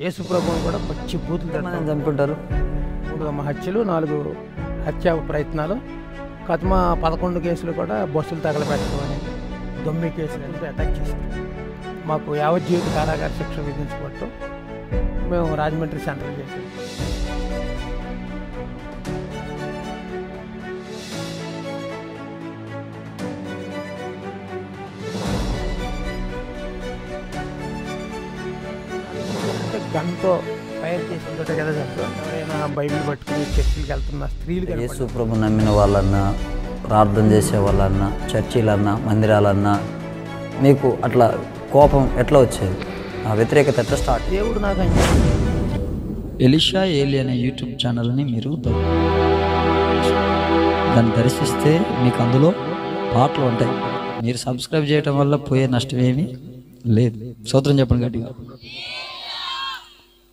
యేసు ప్రభువును కూడా పచ్చి బూతులు చంపుంటారు. 3 హత్యలు, 4 హత్యా ప్రయత్నాలు, కథమ 11 కేసులు కూడా బస్సులు తగలబెట్టడం అని, దొమ్మి కేసులు అటాక్ చేశారు. మాకు యావజ్జీవిత కారాగార శిక్ష విధించబట్టు మేము రాజమండ్రి సెంట్రల్ చేసాం. గన్తో ఫైర్ చేసి ఉంటే కదా చంపారు. ఎవరైనా బైబిల్ పట్టుకుని చర్చిలకు వెళ్తున్న స్త్రీలు, యేసు ప్రభు నమ్మిన వాళ్ళన్నా, ప్రార్థన చేసే వాళ్ళన్నా, చర్చిలన్నా, మందిరాలన్నా మీకు అట్లా కోపం ఎట్లా వచ్చేది? ఆ వ్యతిరేకత ఎట్లా స్టార్ట్? దేవుడు నాకు ఎలీషా ఏలి అనే యూట్యూబ్ ఛానల్ని మీరు దాన్ని దర్శిస్తే మీకు అందులో పాటలు ఉంటాయి. మీరు సబ్స్క్రైబ్ చేయడం వల్ల పోయే నష్టం ఏమీ లేదు. స్తోత్రం చెప్పండి గట్టిగా.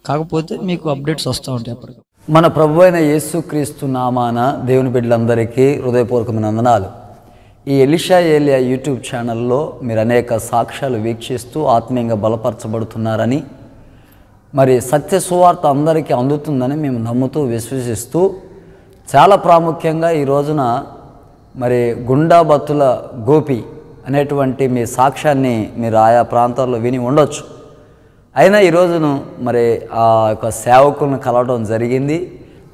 కాకపోతే మీకు అప్డేట్స్ వస్తూ ఉంటాయి అప్పటికి. మన ప్రభు అయిన యేసుక్రీస్తు నామాన దేవుని బిడ్డలందరికీ హృదయపూర్వకమైన వందనాలు. ఈ ఎలీషా ఏలియా యూట్యూబ్ ఛానల్లో మీరు అనేక సాక్ష్యాలు వీక్షిస్తూ ఆత్మీయంగా బలపరచబడుతున్నారని, మరి సత్య సువార్త అందరికీ అందుతుందని మేము నమ్ముతూ విశ్వసిస్తూ, చాలా ప్రాముఖ్యంగా ఈ రోజున మరి గుండాబత్తుల గోపి అనేటువంటి మీ సాక్ష్యాన్ని మీరు ఆయా ప్రాంతాల్లో విని ఉండొచ్చు. అయినా ఈ రోజును మరి ఆ యొక్క సేవకులను కలవడం జరిగింది.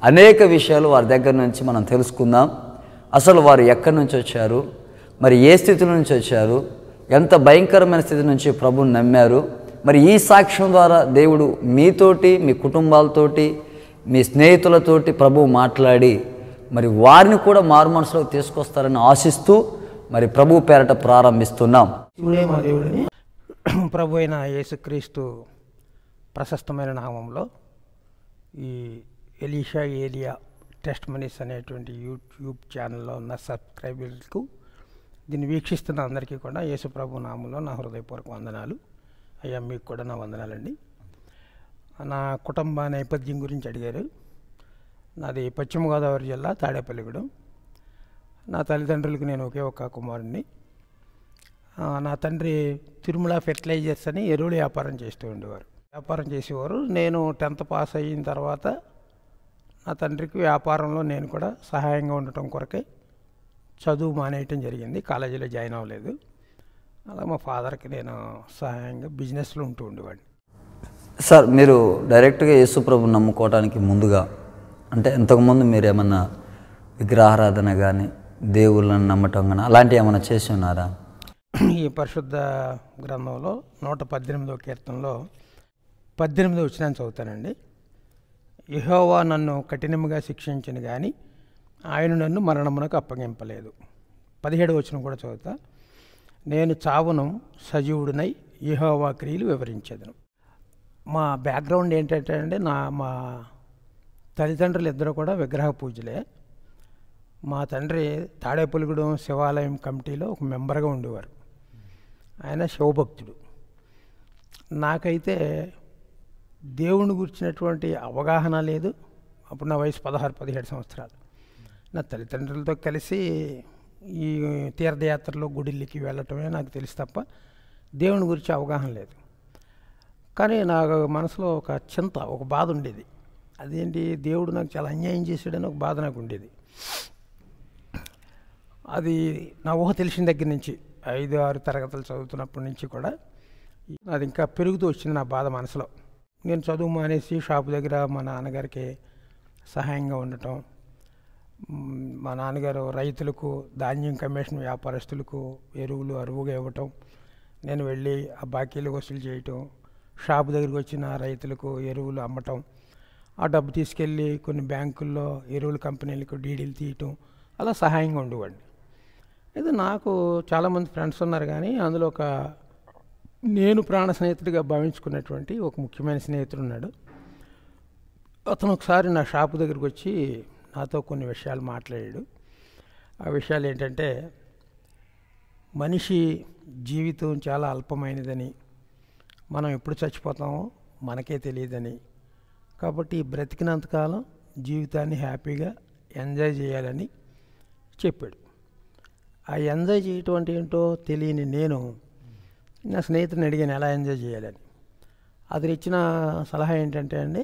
అనేక విషయాలు వారి దగ్గర నుంచి మనం తెలుసుకుందాం. అసలు వారు ఎక్కడి నుంచి వచ్చారు, మరి ఏ స్థితి నుంచి వచ్చారు, ఎంత భయంకరమైన స్థితి నుంచి ప్రభువుని నమ్మారు, మరి ఈ సాక్ష్యం ద్వారా దేవుడు మీతోటి, మీ కుటుంబాలతోటి, మీ స్నేహితులతోటి ప్రభువు మాట్లాడి మరి వారిని కూడా మారు మనసులోకి తీసుకొస్తారని ఆశిస్తూ మరి ప్రభు పేరట ప్రారంభిస్తున్నాం. దేవుడే మా దేవుడని ప్రభు అయిన యేసుక్రీస్తు ప్రశస్తమైన నామంలో ఈ ఎలీషా ఏలియా టెస్ట్ మనీస్ అనేటువంటి యూట్యూబ్ ఛానల్లో ఉన్న సబ్స్క్రైబర్స్కు, దీన్ని వీక్షిస్తున్న అందరికీ కూడా యేసు ప్రభు నామంలో నా హృదయపూర్వక వందనాలు. అయ్యా మీకు కూడా నా వందనాలండి. నా కుటుంబ నేపథ్యం గురించి అడిగారు. నాది పశ్చిమ గోదావరి జిల్లా తాడేపల్లిగూడెం. నా తల్లిదండ్రులకు నేను ఒకే ఒక కుమారుడిని. నా తండ్రి తిరుమల ఫెర్టిలైజర్స్ అని ఎరువుల వ్యాపారం చేసేవారు. నేను 10th పాస్ అయిన తర్వాత నా తండ్రికి వ్యాపారంలో నేను కూడా సహాయంగా ఉండటం కొరకే చదువు మానేయటం జరిగింది. కాలేజీలో జాయిన్ అవ్వలేదు. అలా మా ఫాదర్కి నేను సహాయంగా బిజినెస్లో ఉంటూ ఉండేవాడిని. సార్, మీరు డైరెక్ట్గా యేసు ప్రభుని నమ్ముకోవడానికి ముందుగా, అంటే ఇంతకుముందు మీరు ఏమన్నా విగ్రహారాధన కానీ, దేవుళ్ళని నమ్మటం కానీ అలాంటివి ఏమైనా చేసి ఉన్నారా? ఈ పరిశుద్ధ గ్రంథంలో 118వ కీర్తనలో 18వ వచనాన్ని చదువుతానండి. యెహోవా నన్ను కఠినంగా శిక్షించను కానీ ఆయన నన్ను మరణమునకు అప్పగింపలేదు. 17వ వచనం కూడా చదువుతా. నేను చావును సజీవుడినై యెహోవా క్రియలు వివరించేదను. మా బ్యాక్గ్రౌండ్ ఏంటంటే అండి, మా తల్లిదండ్రులు ఇద్దరు కూడా విగ్రహ పూజలే. మా తండ్రి తాడేపల్లిగూడెం శివాలయం కమిటీలో ఒక మెంబర్గా ఉండేవారు. ఆయన శివభక్తుడు. నాకైతే దేవుని గురించినటువంటి అవగాహన లేదు. అప్పుడు నా వయసు 16-17 సంవత్సరాలు. నా తల్లిదండ్రులతో కలిసి ఈ తీర్థయాత్రలో గుడిళ్ళకి వెళ్ళటమే నాకు తెలుసు తప్ప దేవుని గురించి అవగాహన లేదు. కానీ నాకు మనసులో ఒక చింత, ఒక బాధ ఉండేది. అదేంటి, దేవుడు నాకు చాలా అన్యాయం చేశాడని ఒక బాధ నాకు ఉండేది. అది నా ఊహ తెలిసిన దగ్గర నుంచి 5-6 తరగతులు చదువుతున్నప్పటి నుంచి కూడా అది ఇంకా పెరుగుతూ వచ్చింది నా బాధ మనసులో. నేను చదువు మానేసి షాపు దగ్గర మా నాన్నగారికి సహాయంగా ఉండటం, మా నాన్నగారు రైతులకు, ధాన్యం కమిషన్ వ్యాపారస్తులకు ఎరువులు అరువుగా ఇవ్వటం, నేను వెళ్ళి ఆ బాకీలు వసూలు చేయటం, షాపు దగ్గరికి వచ్చిన రైతులకు ఎరువులు అమ్మటం, ఆ డబ్బు తీసుకెళ్ళి కొన్ని బ్యాంకుల్లో ఎరువుల కంపెనీలకు డీడీలు తీయటం, అలా సహాయంగా ఉండేవాడిని. అయితే నాకు చాలామంది ఫ్రెండ్స్ ఉన్నారు, కానీ అందులో ఒక నేను ప్రాణ స్నేహితుడిగా భావించుకున్నటువంటి ఒక ముఖ్యమైన స్నేహితుడు ఉన్నాడు. అతను ఒకసారి నా షాపు దగ్గరికి వచ్చి నాతో కొన్ని విషయాలు మాట్లాడాడు. ఆ విషయాలు ఏంటంటే, మనిషి జీవితం చాలా అల్పమైనదని, మనం ఎప్పుడు చచ్చిపోతామో మనకే తెలియదని, కాబట్టి బ్రతికినంతకాలం జీవితాన్ని హ్యాపీగా ఎంజాయ్ చేయాలని చెప్పాడు. ఆ ఎంజాయ్ చేయటం అంటే ఏంటో తెలియని నేను నా స్నేహితుడిని అడిగాను ఎలా ఎంజాయ్ చేయాలని. అతను ఇచ్చిన సలహా ఏంటంటే అండి,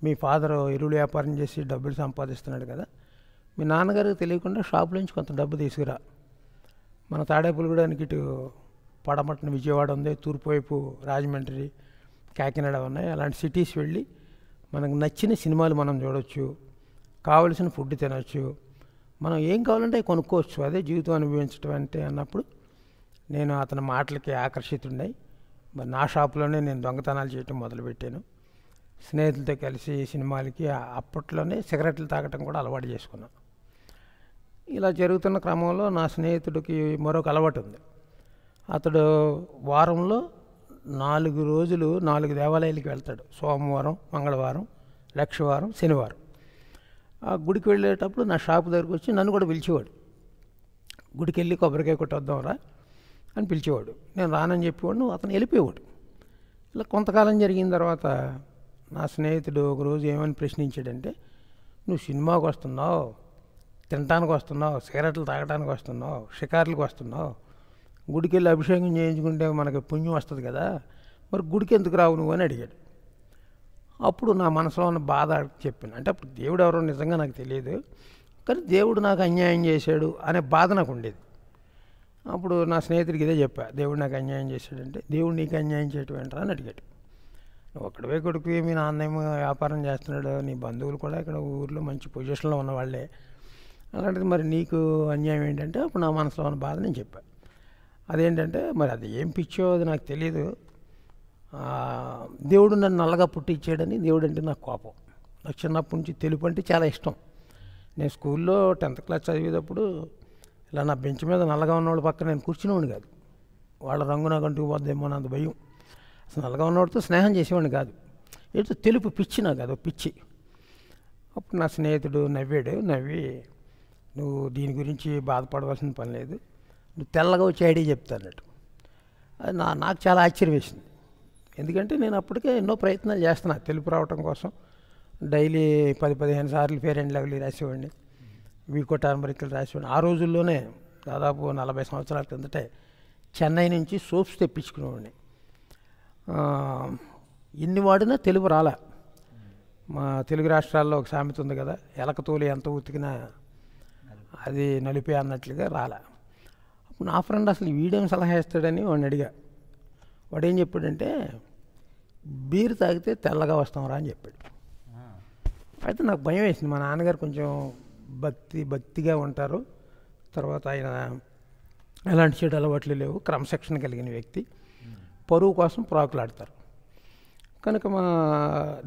మీ ఫాదర్ ఎరువులు వ్యాపారం చేసి డబ్బులు సంపాదిస్తున్నాడు కదా, మీ నాన్నగారికి తెలియకుండా షాపులోంచి కొంత డబ్బు తీసుకురా. మన తాడేపల్లిగూడానికి ఇటు పడమటిన విజయవాడ ఉంది, తూర్పు వైపు రాజమండ్రి, కాకినాడ ఉన్నాయి. అలాంటి సిటీస్ వెళ్ళి మనకు నచ్చిన సినిమాలు మనం చూడవచ్చు, కావలసిన ఫుడ్ తినవచ్చు, మనం ఏం కావాలంటే అవి కొనుక్కోవచ్చు. అదే జీవితం అనుభవించడం అంటే అన్నప్పుడు నేను అతని మాటలకి ఆకర్షితుండయి మరి నా షాపులోనే నేను దొంగతనాలు చేయటం మొదలుపెట్టాను. స్నేహితులతో కలిసి సినిమాలకి అప్పట్లోనే సిగరెట్లు తాగటం కూడా అలవాటు చేసుకున్నాను. ఇలా జరుగుతున్న క్రమంలో నా స్నేహితుడికి మరొక అలవాటు ఉంది. అతడు వారంలో 4 రోజులు 4 దేవాలయాలకి వెళ్తాడు. సోమవారం, మంగళవారం, లక్షవారం, శనివారం. ఆ గుడికి వెళ్ళేటప్పుడు నా షాపు దగ్గరికి వచ్చి నన్ను కూడా పిలిచేవాడు. గుడికి వెళ్ళి కొబ్బరికాయ కొట్టొద్దాంరా అని పిలిచేవాడు. నేను రానని చెప్పేవాడు, అతను వెళ్ళిపోయేవాడు. ఇలా కొంతకాలం జరిగిన తర్వాత నా స్నేహితుడు ఒకరోజు ఏమని ప్రశ్నించాడంటే, నువ్వు సినిమాకి వస్తున్నావు, తినటానికి వస్తున్నావు, సిగరెట్లు తాగడానికి వస్తున్నావు, షికార్లకు వస్తున్నావు, గుడికి వెళ్ళి అభిషేకం చేయించుకుంటే మనకి పుణ్యం వస్తుంది కదా, మరి గుడికి ఎందుకు రావు నువ్వు అని అడిగాడు. అప్పుడు నా మనసులో ఉన్న బాధ చెప్పాను. అంటే అప్పుడు దేవుడు ఎవరో నిజంగా నాకు తెలియదు, కానీ దేవుడు నాకు అన్యాయం చేశాడు అనే బాధ నాకు ఉండేది. అప్పుడు నా స్నేహితుడికి ఇదే చెప్పా, దేవుడు నాకు అన్యాయం చేశాడంటే, దేవుడు నీకు అన్యాయం చేయటం ఏంట్రా అని అడిగాడు. నువ్వు ఒక్కడవే కొడుకు, మీ నాన్నేమో వ్యాపారం చేస్తున్నాడు, నీ బంధువులు కూడా ఇక్కడ ఊర్లో మంచి పొజిషన్లో ఉన్నవాళ్ళే, అలాంటిది మరి నీకు అన్యాయం ఏంటంటే అప్పుడు నా మనసులో ఉన్న బాధ నేను చెప్పాను. అదేంటంటే మరి అది ఏం పిచ్చో అది నాకు తెలియదు, దేవుడు నన్ను నల్లగా పుట్టించాడని, దేవుడు అంటే నాకు కోపం. నాకు చిన్నప్పటి నుంచి తెలుపు అంటే చాలా ఇష్టం. నేను స్కూల్లో 10th క్లాస్ చదివేటప్పుడు ఇలా నా బెంచ్ మీద నల్లగా ఉన్నవాళ్ళ పక్కన నేను కూర్చునేవాడిని కాదు. వాళ్ళ రంగు నాకు అంటూ పోద్దేమో అని అంత భయం. అసలు నల్లగా ఉన్నవాడితో స్నేహం చేసేవాడిని కాదు. ఏదో తెలుపు పిచ్చి నాకు, అదో పిచ్చి. అప్పుడు నా స్నేహితుడు నవ్వాడు. నవ్వి, నువ్వు దీని గురించి బాధపడవలసిన పని లేదు, నువ్వు తెల్లగా వచ్చి ఐడియా చెప్తానట్టు. అది నాకు చాలా ఆశ్చర్యం వేసింది. ఎందుకంటే నేను అప్పటికే ఎన్నో ప్రయత్నాలు చేస్తున్నా తెలుపు రావటం కోసం. డైలీ 10-15 సార్లు ఫెయిర్ అండ్ లవ్లీ రాసేవాడిని, వీకో టర్మరిక్లు రాసేవాడిని. ఆ రోజుల్లోనే దాదాపు 40 సంవత్సరాల కిందటే చెన్నై నుంచి సోప్స్ తెప్పించుకునేవాడిని. ఇన్ని వాడినా తెలుపు రాలా. మా తెలుగు రాష్ట్రాల్లో ఒక సామెత ఉంది కదా, ఎలకతోలి ఎంత ఉతికినా అది నలిపే అన్నట్లుగా రాలా. అప్పుడు నా ఫ్రెండ్ అసలు వీడేం సలహా ఇస్తాడని వాడిని అడిగా. వాడు ఏం చెప్పాడంటే, బీరు తాగితే తెల్లగా వస్తాంరా అని చెప్పాడు. అయితే నాకు భయం వేసింది. మా నాన్నగారు కొంచెం భక్తిగా ఉంటారు, తర్వాత ఆయన ఎలాంటి చెడు అలవాట్లు లేవు, క్రమశిక్షణ కలిగిన వ్యక్తి, పరువు కోసం ప్రాకులాడతారు. కనుక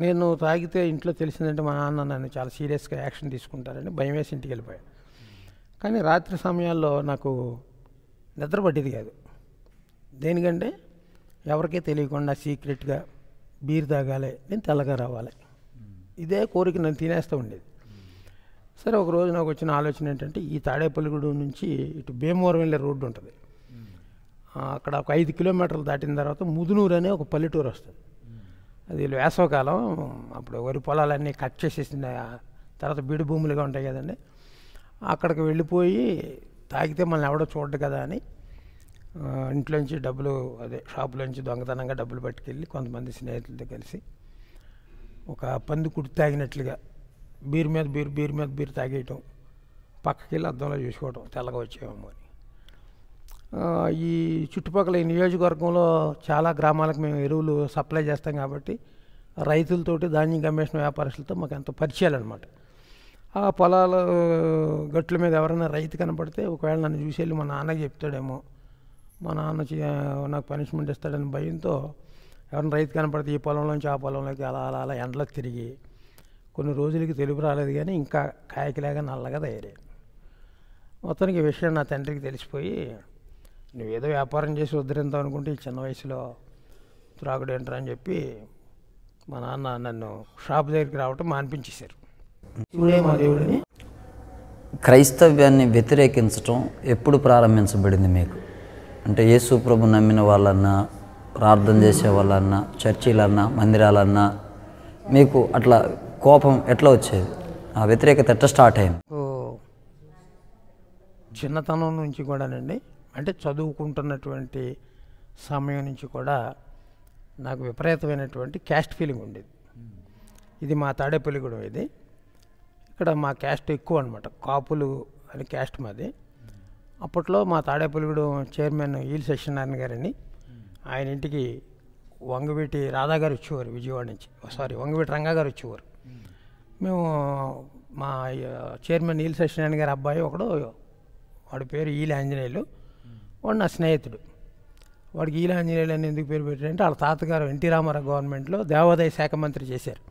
నేను తాగితే ఇంట్లో తెలిసిందంటే మా నాన్న నన్ను చాలా సీరియస్గా యాక్షన్ తీసుకుంటారని భయం వేసి ఇంటికి వెళ్ళిపోయాను. కానీ రాత్రి సమయాల్లో నాకు నిద్ర పట్టేది కాదు. దేనికంటే ఎవరికీ తెలియకుండా సీక్రెట్గా బీర్ తాగాలి, నేను తెల్లగా రావాలి, ఇదే కోరిక నన్ను తినేస్తూ ఉండేది. సరే ఒకరోజు నాకు వచ్చిన ఆలోచన ఏంటంటే, ఈ తాడేపల్లిగూడు నుంచి ఇటు భీమవరం వెళ్ళే రోడ్డు ఉంటుంది, అక్కడ ఒక 5 కిలోమీటర్లు దాటిన తర్వాత ముదునూరు అనే ఒక పల్లెటూరు వస్తుంది. అది వేసవకాలం, అప్పుడు వరి పొలాలన్నీ కట్ చేసేసిన తర్వాత బీడు భూములుగా ఉంటాయి కదండి, అక్కడికి వెళ్ళిపోయి తాగితే మనల్ని ఎవడో చూడదు కదా అని ఇంట్లోంచి డబ్బులు, అదే షాపులోంచి దొంగతనంగా డబ్బులు పట్టుకెళ్ళి కొంతమంది స్నేహితులతో కలిసి ఒక పంది కుడి తాగినట్లుగా బీరు మీద బీరు తాగేయటం, పక్కకి వెళ్ళి అద్దంలో చూసుకోవటం తెల్లగా వచ్చేమో అని. ఈ చుట్టుపక్కల ఈ నియోజకవర్గంలో చాలా గ్రామాలకు మేము ఎరువులు సప్లై చేస్తాం కాబట్టి రైతులతోటి, ధాన్యం కమిషన్ వ్యాపారస్తులతో మాకు ఎంత పరిచయాలు అనమాట. ఆ పొలాల గట్ల మీద ఎవరైనా రైతు కనపడితే ఒకవేళ నన్ను చూసి వెళ్ళి మా నాన్నకి చెప్తాడేమో, మా నాన్న నాకు పనిష్మెంట్ ఇస్తాడని భయంతో ఎవరైనా రైతు కనపడితే ఈ పొలంలోంచి ఆ పొలంలోకి అలా ఎండలోకి తిరిగి కొన్ని రోజులకి తెలుపు రాలేదు, కానీ ఇంకా కాయకిలాగా నల్లగా తయారయ్యాను. మొత్తానికి ఈ విషయం నా తండ్రికి తెలిసిపోయి, నువ్వేదో వ్యాపారం చేసి ఉద్ధరింతావు అనుకుంటే ఈ చిన్న వయసులో త్రాగుడు ఏంట్రా అని చెప్పి మా నాన్న నన్ను షాప్ దగ్గరికి రావటం మానిపించేశారు. ఇప్పుడే మా దేవుడిని. క్రైస్తవ్యాన్ని వ్యతిరేకించటం ఎప్పుడు ప్రారంభించబడింది మీకు? అంటే యేసు ప్రభు నమ్మిన వాళ్ళన్నా, ప్రార్థన చేసే వాళ్ళన్నా, చర్చిలన్నా, మందిరాలన్నా మీకు అట్లా కోపం ఎట్లా వచ్చేది? ఆ వ్యతిరేకత ఎట్లా స్టార్ట్ అయింది? చిన్నతనం నుంచి కూడానండి, అంటే చదువుకుంటున్నటువంటి సమయం నుంచి కూడా నాకు విపరీతమైనటువంటి క్యాస్ట్ ఫీలింగ్ ఉండేది. ఇది మా తాడేపల్లిగూడెం. ఇది ఇక్కడ మా క్యాస్ట్ ఎక్కువ అనమాట, కాపులు అని క్యాస్ట్ మాది. అప్పట్లో మా తాడేపల్లిగూడెం చైర్మన్ ఈల్ సత్యనారాయణ గారని, ఆయన ఇంటికి వంగవీటి రాధా గారు వచ్చేవారు విజయవాడ నుంచి, వంగవీటి రంగా గారు వచ్చేవారు. మేము మా చైర్మన్ ఈల్ సత్యనారాయణ గారి అబ్బాయి ఒకడు, వాడి పేరు ఈల ఆంజనేయులు, వాడు నా స్నేహితుడు. వాడికి ఈల ఆంజనేయులు అని ఎందుకు పేరు పెట్టారంటే వాళ్ళ తాతగారు ఎన్టీ రామారావు గవర్నమెంట్లో దేవాదాయ శాఖ మంత్రి చేశారు.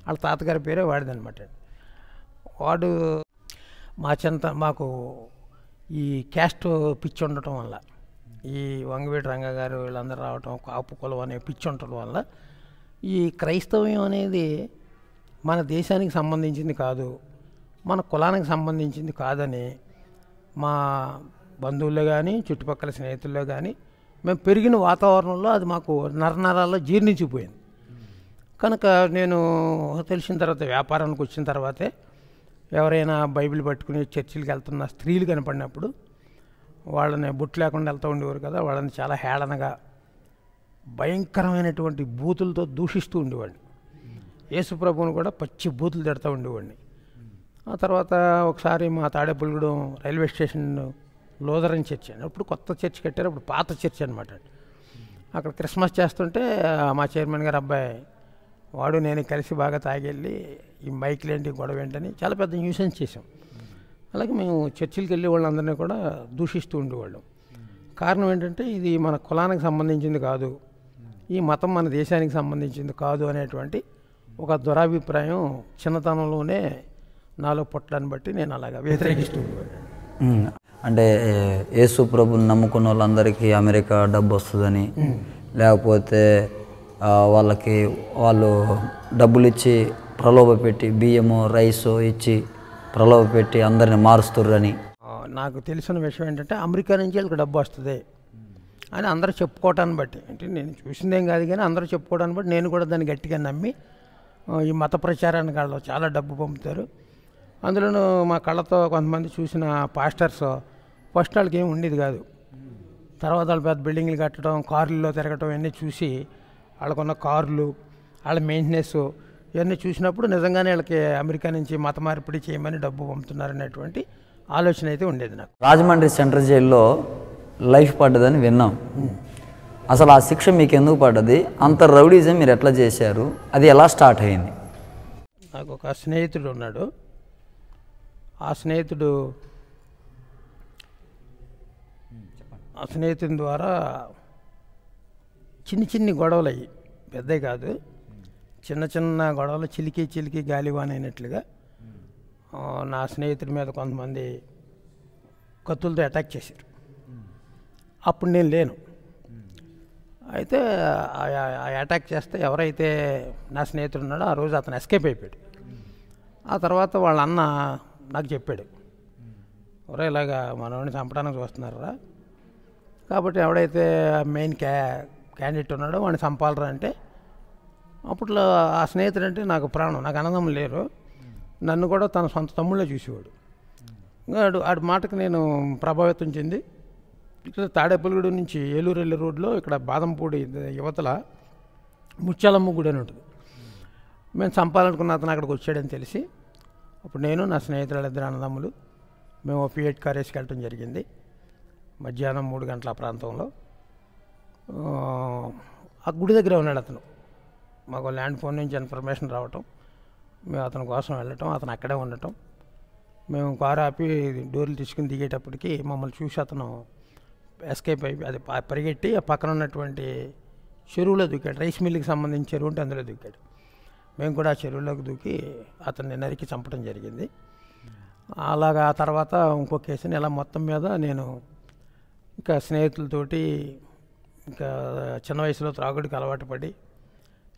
వాళ్ళ తాతగారి పేరే వాడిదనమాట. వాడు మాకు ఈ క్యాస్ట్ పిచ్చి ఉండటం వల్ల, ఈ వంగవీటి రంగా గారు వీళ్ళందరూ రావటం, కాపు కులం అనే పిచ్చి ఉండటం వల్ల ఈ క్రైస్తవ్యం అనేది మన దేశానికి సంబంధించింది కాదు, మన కులానికి సంబంధించింది కాదని మా బంధువుల్లో కానీ చుట్టుపక్కల స్నేహితుల్లో కానీ మేము పెరిగిన వాతావరణంలో అది మాకు నరనరాల్లో జీర్ణించిపోయింది. కనుక నేను తెలిసిన తర్వాత, వ్యాపారానికి వచ్చిన తర్వాతే ఎవరైనా బైబిల్ పట్టుకుని చర్చిలకు వెళ్తున్న స్త్రీలు కనపడినప్పుడు వాళ్ళని బొట్టు లేకుండా వెళ్తూ ఉండేవారు కదా, వాళ్ళని చాలా హేళనగా భయంకరమైనటువంటి బూతులతో దూషిస్తూ ఉండేవాడిని. యేసుప్రభువుని కూడా పచ్చి బూతులు తిడుతూ ఉండేవాడిని. ఆ తర్వాత ఒకసారి మా Tadepalligudem railway station Lutheran church అని, అప్పుడు కొత్త చర్చ్ కట్టారు, అప్పుడు పాత చర్చ్ అనమాట. అక్కడ క్రిస్మస్ చేస్తుంటే మా చైర్మన్ గారు అబ్బాయి వాడు నేను కలిసి బాగా తాగెళ్ళి ఈ మైక్లు ఏంటి గొడవ ఏంటని చాలా పెద్ద న్యూసెన్స్ చేసాం. అలాగే మేము చర్చిలకు వెళ్ళే వాళ్ళందరినీ కూడా దూషిస్తూ ఉండేవాళ్ళం. కారణం ఏంటంటే ఇది మన కులానికి సంబంధించింది కాదు, ఈ మతం మన దేశానికి సంబంధించింది కాదు అనేటువంటి ఒక దురాభిప్రాయం చిన్నతనంలోనే నాలో పుట్టడాన్ని బట్టి నేను అలాగా వ్యతిరేకిస్తూ ఉండేవాడిని. అంటే యేసు ప్రభుని నమ్ముకున్న వాళ్ళందరికీ అమెరికా డబ్బు వస్తుందని, లేకపోతే వాళ్ళు డబ్బులు ఇచ్చి ప్రలోభ పెట్టి బియ్యము రైసు ఇచ్చి ప్రలోభ పెట్టి అందరిని మారుస్తుర్రని. నాకు తెలిసిన విషయం ఏంటంటే అమెరికా నుంచి వాళ్ళకి డబ్బు వస్తుంది అని అందరూ చెప్పుకోవటాన్ని బట్టి, అంటే నేను చూసిందేం కాదు కానీ అందరూ చెప్పుకోవడాన్ని బట్టి నేను కూడా దాన్ని గట్టిగా నమ్మి ఈ మత ప్రచారానికి వాళ్ళు చాలా డబ్బు పంపుతారు. అందులోనూ మా కళ్ళతో కొంతమంది చూసిన పాస్టర్స్ ఫస్ట్ వాళ్ళకి ఏమి ఉండేది కాదు, తర్వాత వాళ్ళు పెద్ద బిల్డింగ్లు కట్టడం, కార్లలో తిరగటం ఇవన్నీ చూసి వాళ్ళకున్న కార్లు, వాళ్ళ మెయింటెనెన్స్ ఇవన్నీ చూసినప్పుడు నిజంగానే వీళ్ళకి అమెరికా నుంచి మత మార్పిడి చేయమని డబ్బు పంపుతున్నారనేటువంటి ఆలోచన అయితే ఉండేది నాకు. రాజమండ్రి సెంట్రల్ జైల్లో లైఫ్ పడ్డదని విన్నాం. అసలు ఆ శిక్ష మీకు ఎందుకు పడ్డది? అంత రౌడీజం మీరు ఎట్లా చేశారు? అది ఎలా స్టార్ట్ అయింది? నాకు ఒక స్నేహితుడు ఉన్నాడు. ఆ స్నేహితుని ద్వారా చిన్ని గొడవలు అయ్యి, పెద్ద కాదు, చిన్న గొడవలు చిలికి గాలివాన్ అయినట్లుగా నా స్నేహితుడి మీద కొంతమంది కత్తులతో అటాక్ చేశారు. అప్పుడు నేను లేను. అయితే ఆ అటాక్ చేస్తే ఎవరైతే నా స్నేహితుడు ఉన్నాడో ఆ రోజు అతను ఎస్కేప్ అయిపోయాడు. ఆ తర్వాత వాళ్ళ అన్న నాకు చెప్పాడు, ఎవరో ఇలాగా మనవాడిని చంపడానికి చూస్తున్నారా, కాబట్టి ఎవడైతే మెయిన్ క్యాండిడేట్ ఉన్నాడో వాడిని చంపాలరా అంటే, అప్పట్లో ఆ స్నేహితుడు అంటే నాకు ప్రాణం, నాకు అన్నదమ్ములు లేరు, నన్ను కూడా తన సొంత తమ్ముళ్ళే చూసేవాడు. ఆడి మాటకు నేను ప్రభావితం చెంది ఇక్కడ తాడేపల్లిగూడెం నుంచి ఏలూరు వెళ్ళే రోడ్లో ఇక్కడ బాదంపూడి యువతల ముత్యాలమ్మ గుడి అని ఉంటుంది. మేము చంపాలనుకున్న అతను అక్కడికి వచ్చాడని తెలిసి అప్పుడు నేను నా స్నేహితులు ఇద్దరు అన్నదమ్ములు మేము Fiat కార్ వేసుకెళ్ళటం జరిగింది. మధ్యాహ్నం 3 గంటల ప్రాంతంలో ఆ గుడి దగ్గర ఉన్నాడు అతను. మాకు ల్యాండ్ ఫోన్ నుంచి ఇన్ఫర్మేషన్ రావటం, మేము అతని కోసం వెళ్ళటం, అతను అక్కడే ఉండటం. మేము కారు ఆపి డోర్లు తీసుకుని దిగేటప్పటికి మమ్మల్ని చూసి అతను ఎస్కేప్ అయిపోయి అది పరిగెట్టి ఆ పక్కన ఉన్నటువంటి చెరువులో దూకాడు. రైస్ మిల్లుకి సంబంధించిన చెరువు ఉంటే అందులో దూకాడు. మేము కూడా ఆ చెరువులోకి దూకి అతన్ని నరికి చంపడం జరిగింది. అలాగా ఆ తర్వాత ఇంకో కేసుని ఇలా మొత్తం మీద నేను ఇంకా స్నేహితులతోటి ఇంకా చిన్న వయసులో త్రాగుడికి అలవాటు పడి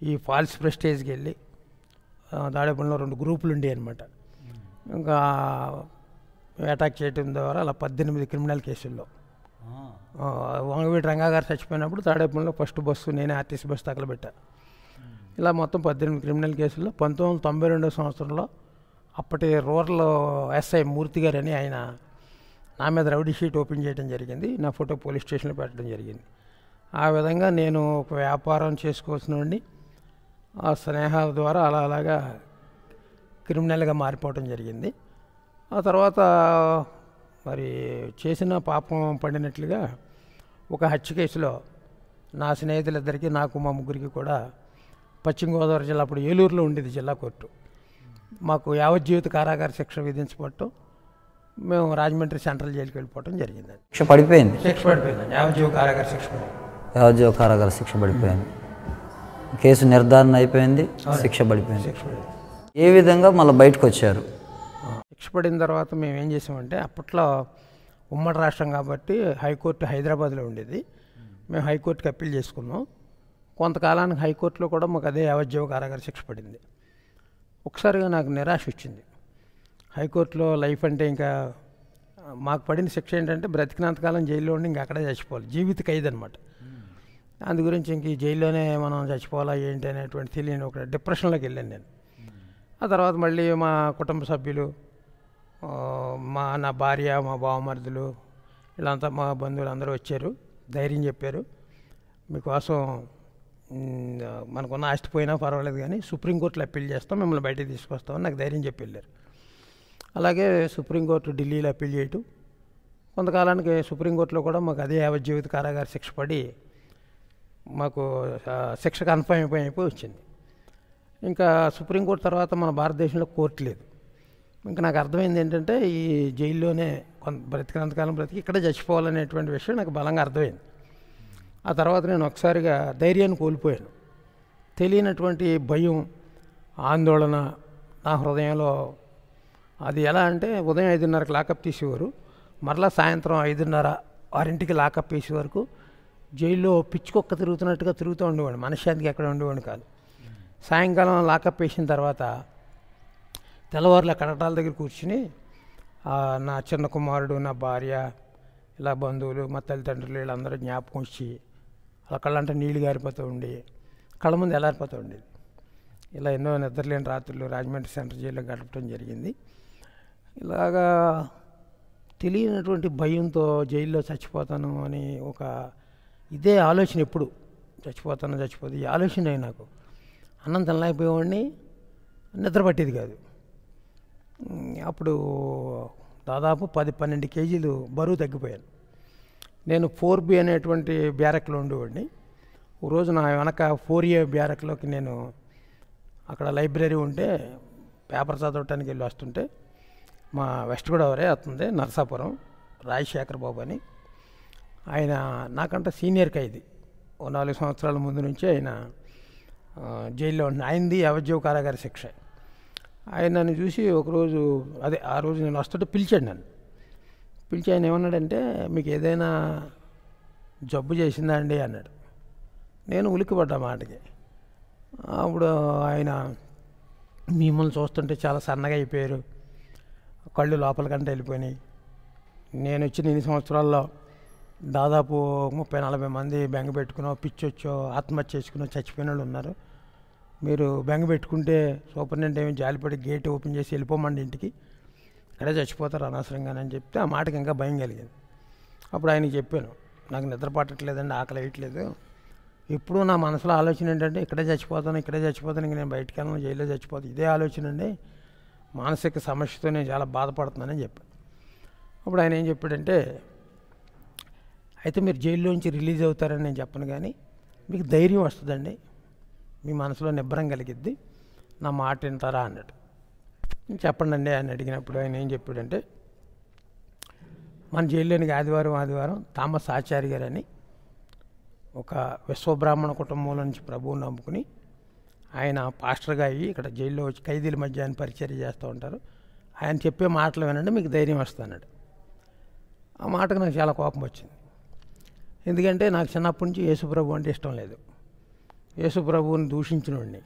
ఈ ఫాల్స్ ప్రెస్టేజ్కి వెళ్ళి తాడేపల్లిలో 2 గ్రూపులు ఉండేవి అనమాట. ఇంకా అటాక్ చేయడం ద్వారా అలా 18 క్రిమినల్ కేసుల్లో వంగవీటి రంగా గారు చచ్చిపోయినప్పుడు తాడేపల్లిలో ఫస్ట్ బస్సు నేనే ఆర్టీసీ బస్సు తగలబెట్టా. ఇలా మొత్తం 18 క్రిమినల్ కేసుల్లో 1992 సంవత్సరంలో అప్పటి రూరల్ ఎస్ఐ మూర్తి గారు అని ఆయన నా మీద రౌడీ షీట్ ఓపెన్ చేయడం జరిగింది. నా ఫోటో పోలీస్ స్టేషన్లో పెట్టడం జరిగింది. ఆ విధంగా నేను ఒక వ్యాపారం చేసుకోవాల్సినవాడిని ఆ స్నేహాల ద్వారా అలాగా క్రిమినల్గా మారిపోవటం జరిగింది. ఆ తర్వాత మరి చేసిన పాపం పడినట్లుగా ఒక హత్య కేసులో నా స్నేహితులిద్దరికీ, నాకు మా ముగ్గురికి కూడా పశ్చిమ గోదావరి జిల్లా, అప్పుడు ఏలూరులో ఉండేది జిల్లా కోర్టు, మాకు యావజ్జీవిత కారాగార శిక్ష విధించబడటం, మేము రాజమండ్రి సెంట్రల్ జైలుకి వెళ్ళిపోవటం జరిగిందండి. శిక్ష పడిపోయింది. శిక్ష పడిపోయిందండి, యావజ్జీవ కారాగార శిక్ష పడింది. యావజ్జీవ కారాగార శిక్ష పడిపోయింది. కేసు నిర్ధారణ అయిపోయింది, శిక్ష పడిపోయింది. శిక్ష పడింది. ఏ విధంగా మళ్ళీ బయటకు వచ్చారు? శిక్ష పడిన తర్వాత మేము ఏం చేసామంటే, అప్పట్లో ఉమ్మడి రాష్ట్రం కాబట్టి హైకోర్టు హైదరాబాద్లో ఉండేది. మేము హైకోర్టుకి అప్పీల్ చేసుకున్నాం. కొంతకాలానికి హైకోర్టులో కూడా మాకు అదే యావజ్జీవ కారాగార శిక్ష పడింది. ఒకసారిగా నాకు నిరాశ వచ్చింది. హైకోర్టులో లైఫ్ అంటే ఇంకా మాకు పడిన శిక్ష ఏంటంటే బ్రతికినంతకాలం జైల్లో ఉండి ఇంకా అక్కడే చచ్చిపోవాలి, జీవిత ఖైదు అనమాట. అందు గురించి ఇంక ఈ జైల్లోనే మనం చచ్చిపోవాలా ఏంటి అనేటువంటి తెలియని ఒక డిప్రెషన్లోకి వెళ్ళాను నేను. ఆ తర్వాత మళ్ళీ మా కుటుంబ సభ్యులు, నా భార్య, మా బావమరుదులు, వీళ్ళంతా మా బంధువులు అందరూ వచ్చారు, ధైర్యం చెప్పారు. మీకోసం మనకున్న ఆస్తి పోయినా పర్వాలేదు కానీ సుప్రీంకోర్టులో అప్పీల్ చేస్తాం, మిమ్మల్ని బయటకు తీసుకొస్తామని నాకు ధైర్యం చెప్పి వెళ్ళారు. అలాగే సుప్రీంకోర్టు ఢిల్లీలో అప్పీల్ చేయటం, కొంతకాలానికి సుప్రీంకోర్టులో కూడా మాకు అదే యావజ్జీవిత కారాగార శిక్ష పడి మాకు శిక్ష కన్ఫర్మ్ అయిపోయి వచ్చింది. ఇంకా సుప్రీంకోర్టు తర్వాత మన భారతదేశంలో కోర్టు లేదు. ఇంకా నాకు అర్థమైంది ఏంటంటే ఈ జైల్లోనే బ్రతికినంతకాలం బ్రతికి ఇక్కడే చచ్చిపోవాలనేటువంటి విషయం నాకు బలంగా అర్థమైంది. ఆ తర్వాత నేను ఒకసారిగా ధైర్యాన్ని కోల్పోయాను. తెలియనటువంటి భయం, ఆందోళన నా హృదయంలో. అది ఎలా అంటే ఉదయం 5:30కి లాకప్ తీసేవారు, మరలా సాయంత్రం 5:30, 6ంటికి లాకప్ వేసే వరకు జైల్లో పిచ్చుకొక్క తిరుగుతున్నట్టుగా తిరుగుతూ ఉండేవాడు, మనశ్శాంతికి ఎక్కడ ఉండేవాడు కాదు. సాయంకాలం లాకప్ వేసిన తర్వాత తెల్లవారుల కటకాల దగ్గర కూర్చుని నా చిన్న కుమారుడు, నా భార్య, ఇలా బంధువులు, మా తల్లిదండ్రులు వీళ్ళందరూ జ్ఞాపకం వచ్చి అలా కళ్ళంటే నీళ్లు గారిపోతూ ఉండి కళ్ళ ముందు ఎలారిపోతూ ఉండేది. ఇలా ఎన్నో నిద్రలేని రాత్రులు రాజమండ్రి సెంట్రల్ జైల్లో గడపడం జరిగింది. ఇలాగా తెలియనటువంటి భయంతో జైల్లో చచ్చిపోతాను అని ఒక ఇదే ఆలోచన, ఎప్పుడు చచ్చిపోతాను ఈ ఆలోచన నాకు. అన్నం తినలేకపోయేవాడిని, నిద్ర పట్టేది కాదు. అప్పుడు దాదాపు 10-12 కేజీలు బరువు తగ్గిపోయాను. నేను 4B అనేటువంటి బ్యారక్లో ఉండేవాడిని. ఓ రోజు నా వెనక 4A బ్యారక్లోకి నేను అక్కడ లైబ్రరీ ఉంటే పేపర్ చదవటానికి వెళ్ళి వస్తుంటే మా వెస్ట్ గోదావరి వస్తుంది, నరసాపురం, రాజశేఖర్ బాబు అని, ఆయన నాకంటే సీనియర్ ఖైదీ. ఓ 4 సంవత్సరాల ముందు నుంచి ఆయన జైల్లో ఉంటున్నాడు. ఆయనది యావజ్జీవ కారాగార శిక్ష. ఆయన నన్ను చూసి ఒకరోజు, ఆ రోజు నేను వస్తుంటే పిలిచాడు నన్ను. పిలిచి ఆయన ఏమన్నాడంటే, మీకు ఏదైనా జబ్బు చేసిందా అండి అన్నాడు. నేను ఉలిక్కిపడ్డా మాటకి. అప్పుడు ఆయన, మిమ్మల్ని చూస్తుంటే చాలా సన్నగా అయిపోయారు, కళ్ళు లోపలికంటే వెళ్ళిపోయినాయి, నేను వచ్చిన 2 సంవత్సరాల్లో దాదాపు 30-40 మంది బెంగ పెట్టుకునో, పిచ్చొచ్చో, ఆత్మహత్య చేసుకునో చచ్చిపోయిన వాళ్ళు ఉన్నారు. మీరు బెంగ పెట్టుకుంటే సూపరింటెండెంట్ ఏమి జాలిపడి గేట్ ఓపెన్ చేసి వెళ్ళిపోమండి ఇంటికి, ఇక్కడే చచ్చిపోతారు అనవసరంగానని చెప్తే ఆ మాటకి ఇంకా భయం కలిగింది. అప్పుడు ఆయనకి చెప్పాను, నాకు నిద్ర పట్టట్లేదండి, ఆకలి వేయట్లేదు, ఎప్పుడూ నా మనసులో ఆలోచన ఏంటంటే ఇక్కడే చచ్చిపోతాను ఇంక నేను బయటికి వెళ్ళను, జైల్లో చచ్చిపోతాను, ఇదే ఆలోచన అండి, మానసిక సమస్యతో నేను చాలా బాధపడుతున్నానని చెప్పాను. అప్పుడు ఆయన ఏం చెప్పాడంటే, అయితే మీరు జైల్లోంచి రిలీజ్ అవుతారని నేను చెప్పను, కానీ మీకు ధైర్యం వస్తుందండి, మీ మనసులో నిబ్బరం కలిగిద్ది, నా మాట వింటారా అన్నాడు. చెప్పండి అండి అని అడిగినప్పుడు ఆయన ఏం చెప్పాడంటే, మన జైల్లోనికి ఆదివారం థామస్ ఆచార్య గారని ఒక విశ్వబ్రాహ్మణ కుటుంబంలో నుంచి ప్రభువుని నమ్ముకుని ఆయన పాస్టర్గా అయ్యి ఇక్కడ జైల్లో వచ్చి ఖైదీల మధ్య ఆయన పరిచర్య చేస్తూ ఉంటారు, ఆయన చెప్పే మాటలు వినండి మీకు ధైర్యం వస్తాడు. ఆ మాటకు నాకు చాలా కోపం వచ్చింది. ఎందుకంటే నాకు చిన్నప్పటి నుంచి యేసుప్రభు అంటే ఇష్టం లేదు, యేసుప్రభువుని దూషించినోడిని,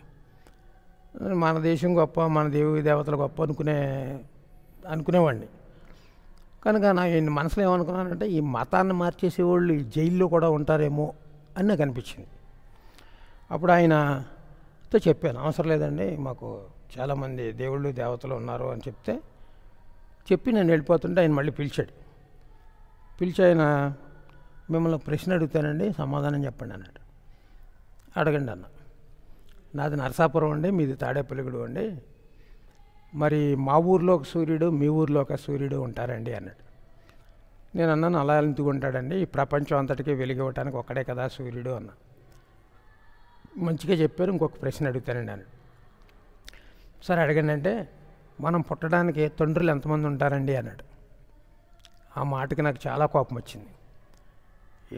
మన దేశం గొప్ప, మన దేవతలు గొప్ప అనుకునేవాడిని. కనుక నా మనసులో ఏమనుకున్నానంటే, ఈ మతాన్ని మార్చేసేవాళ్ళు ఈ జైల్లో కూడా ఉంటారేమో అని నాకు అనిపించింది. అప్పుడు ఆయనతో చెప్పాను, అవసరం లేదండి, మాకు చాలామంది దేవుళ్ళు దేవతలు ఉన్నారు అని చెప్పి నేను వెళ్ళిపోతుంటే ఆయన మళ్ళీ పిలిచాడు. పిలిచి ఆయన, మిమ్మల్ని ప్రశ్న అడుగుతానండి, సమాధానం చెప్పండి అన్నాడు. అడగండి అన్న. నాది నరసాపురం అండి, మీది తాడేపల్లిగూడు అండి. మరి మా ఊర్లో ఒక సూర్యుడు, మీ ఊర్లో ఒక సూర్యుడు ఉంటారండి అన్నాడు. నేను అన్నాను, అలా ఎందుకు ఉంటాడండి, ఈ ప్రపంచం అంతటికీ వెలిగివ్వటానికి ఒక్కడే కదా సూర్యుడు అన్న. మంచిగా చెప్పారు, ఇంకొక ప్రశ్న అడుగుతానండి అన్నాడు. సరే అడగండి అంటే, మనం పుట్టడానికి తండ్రులు ఎంతమంది ఉంటారండి అన్నాడు. ఆ మాటకి నాకు చాలా కోపం వచ్చింది.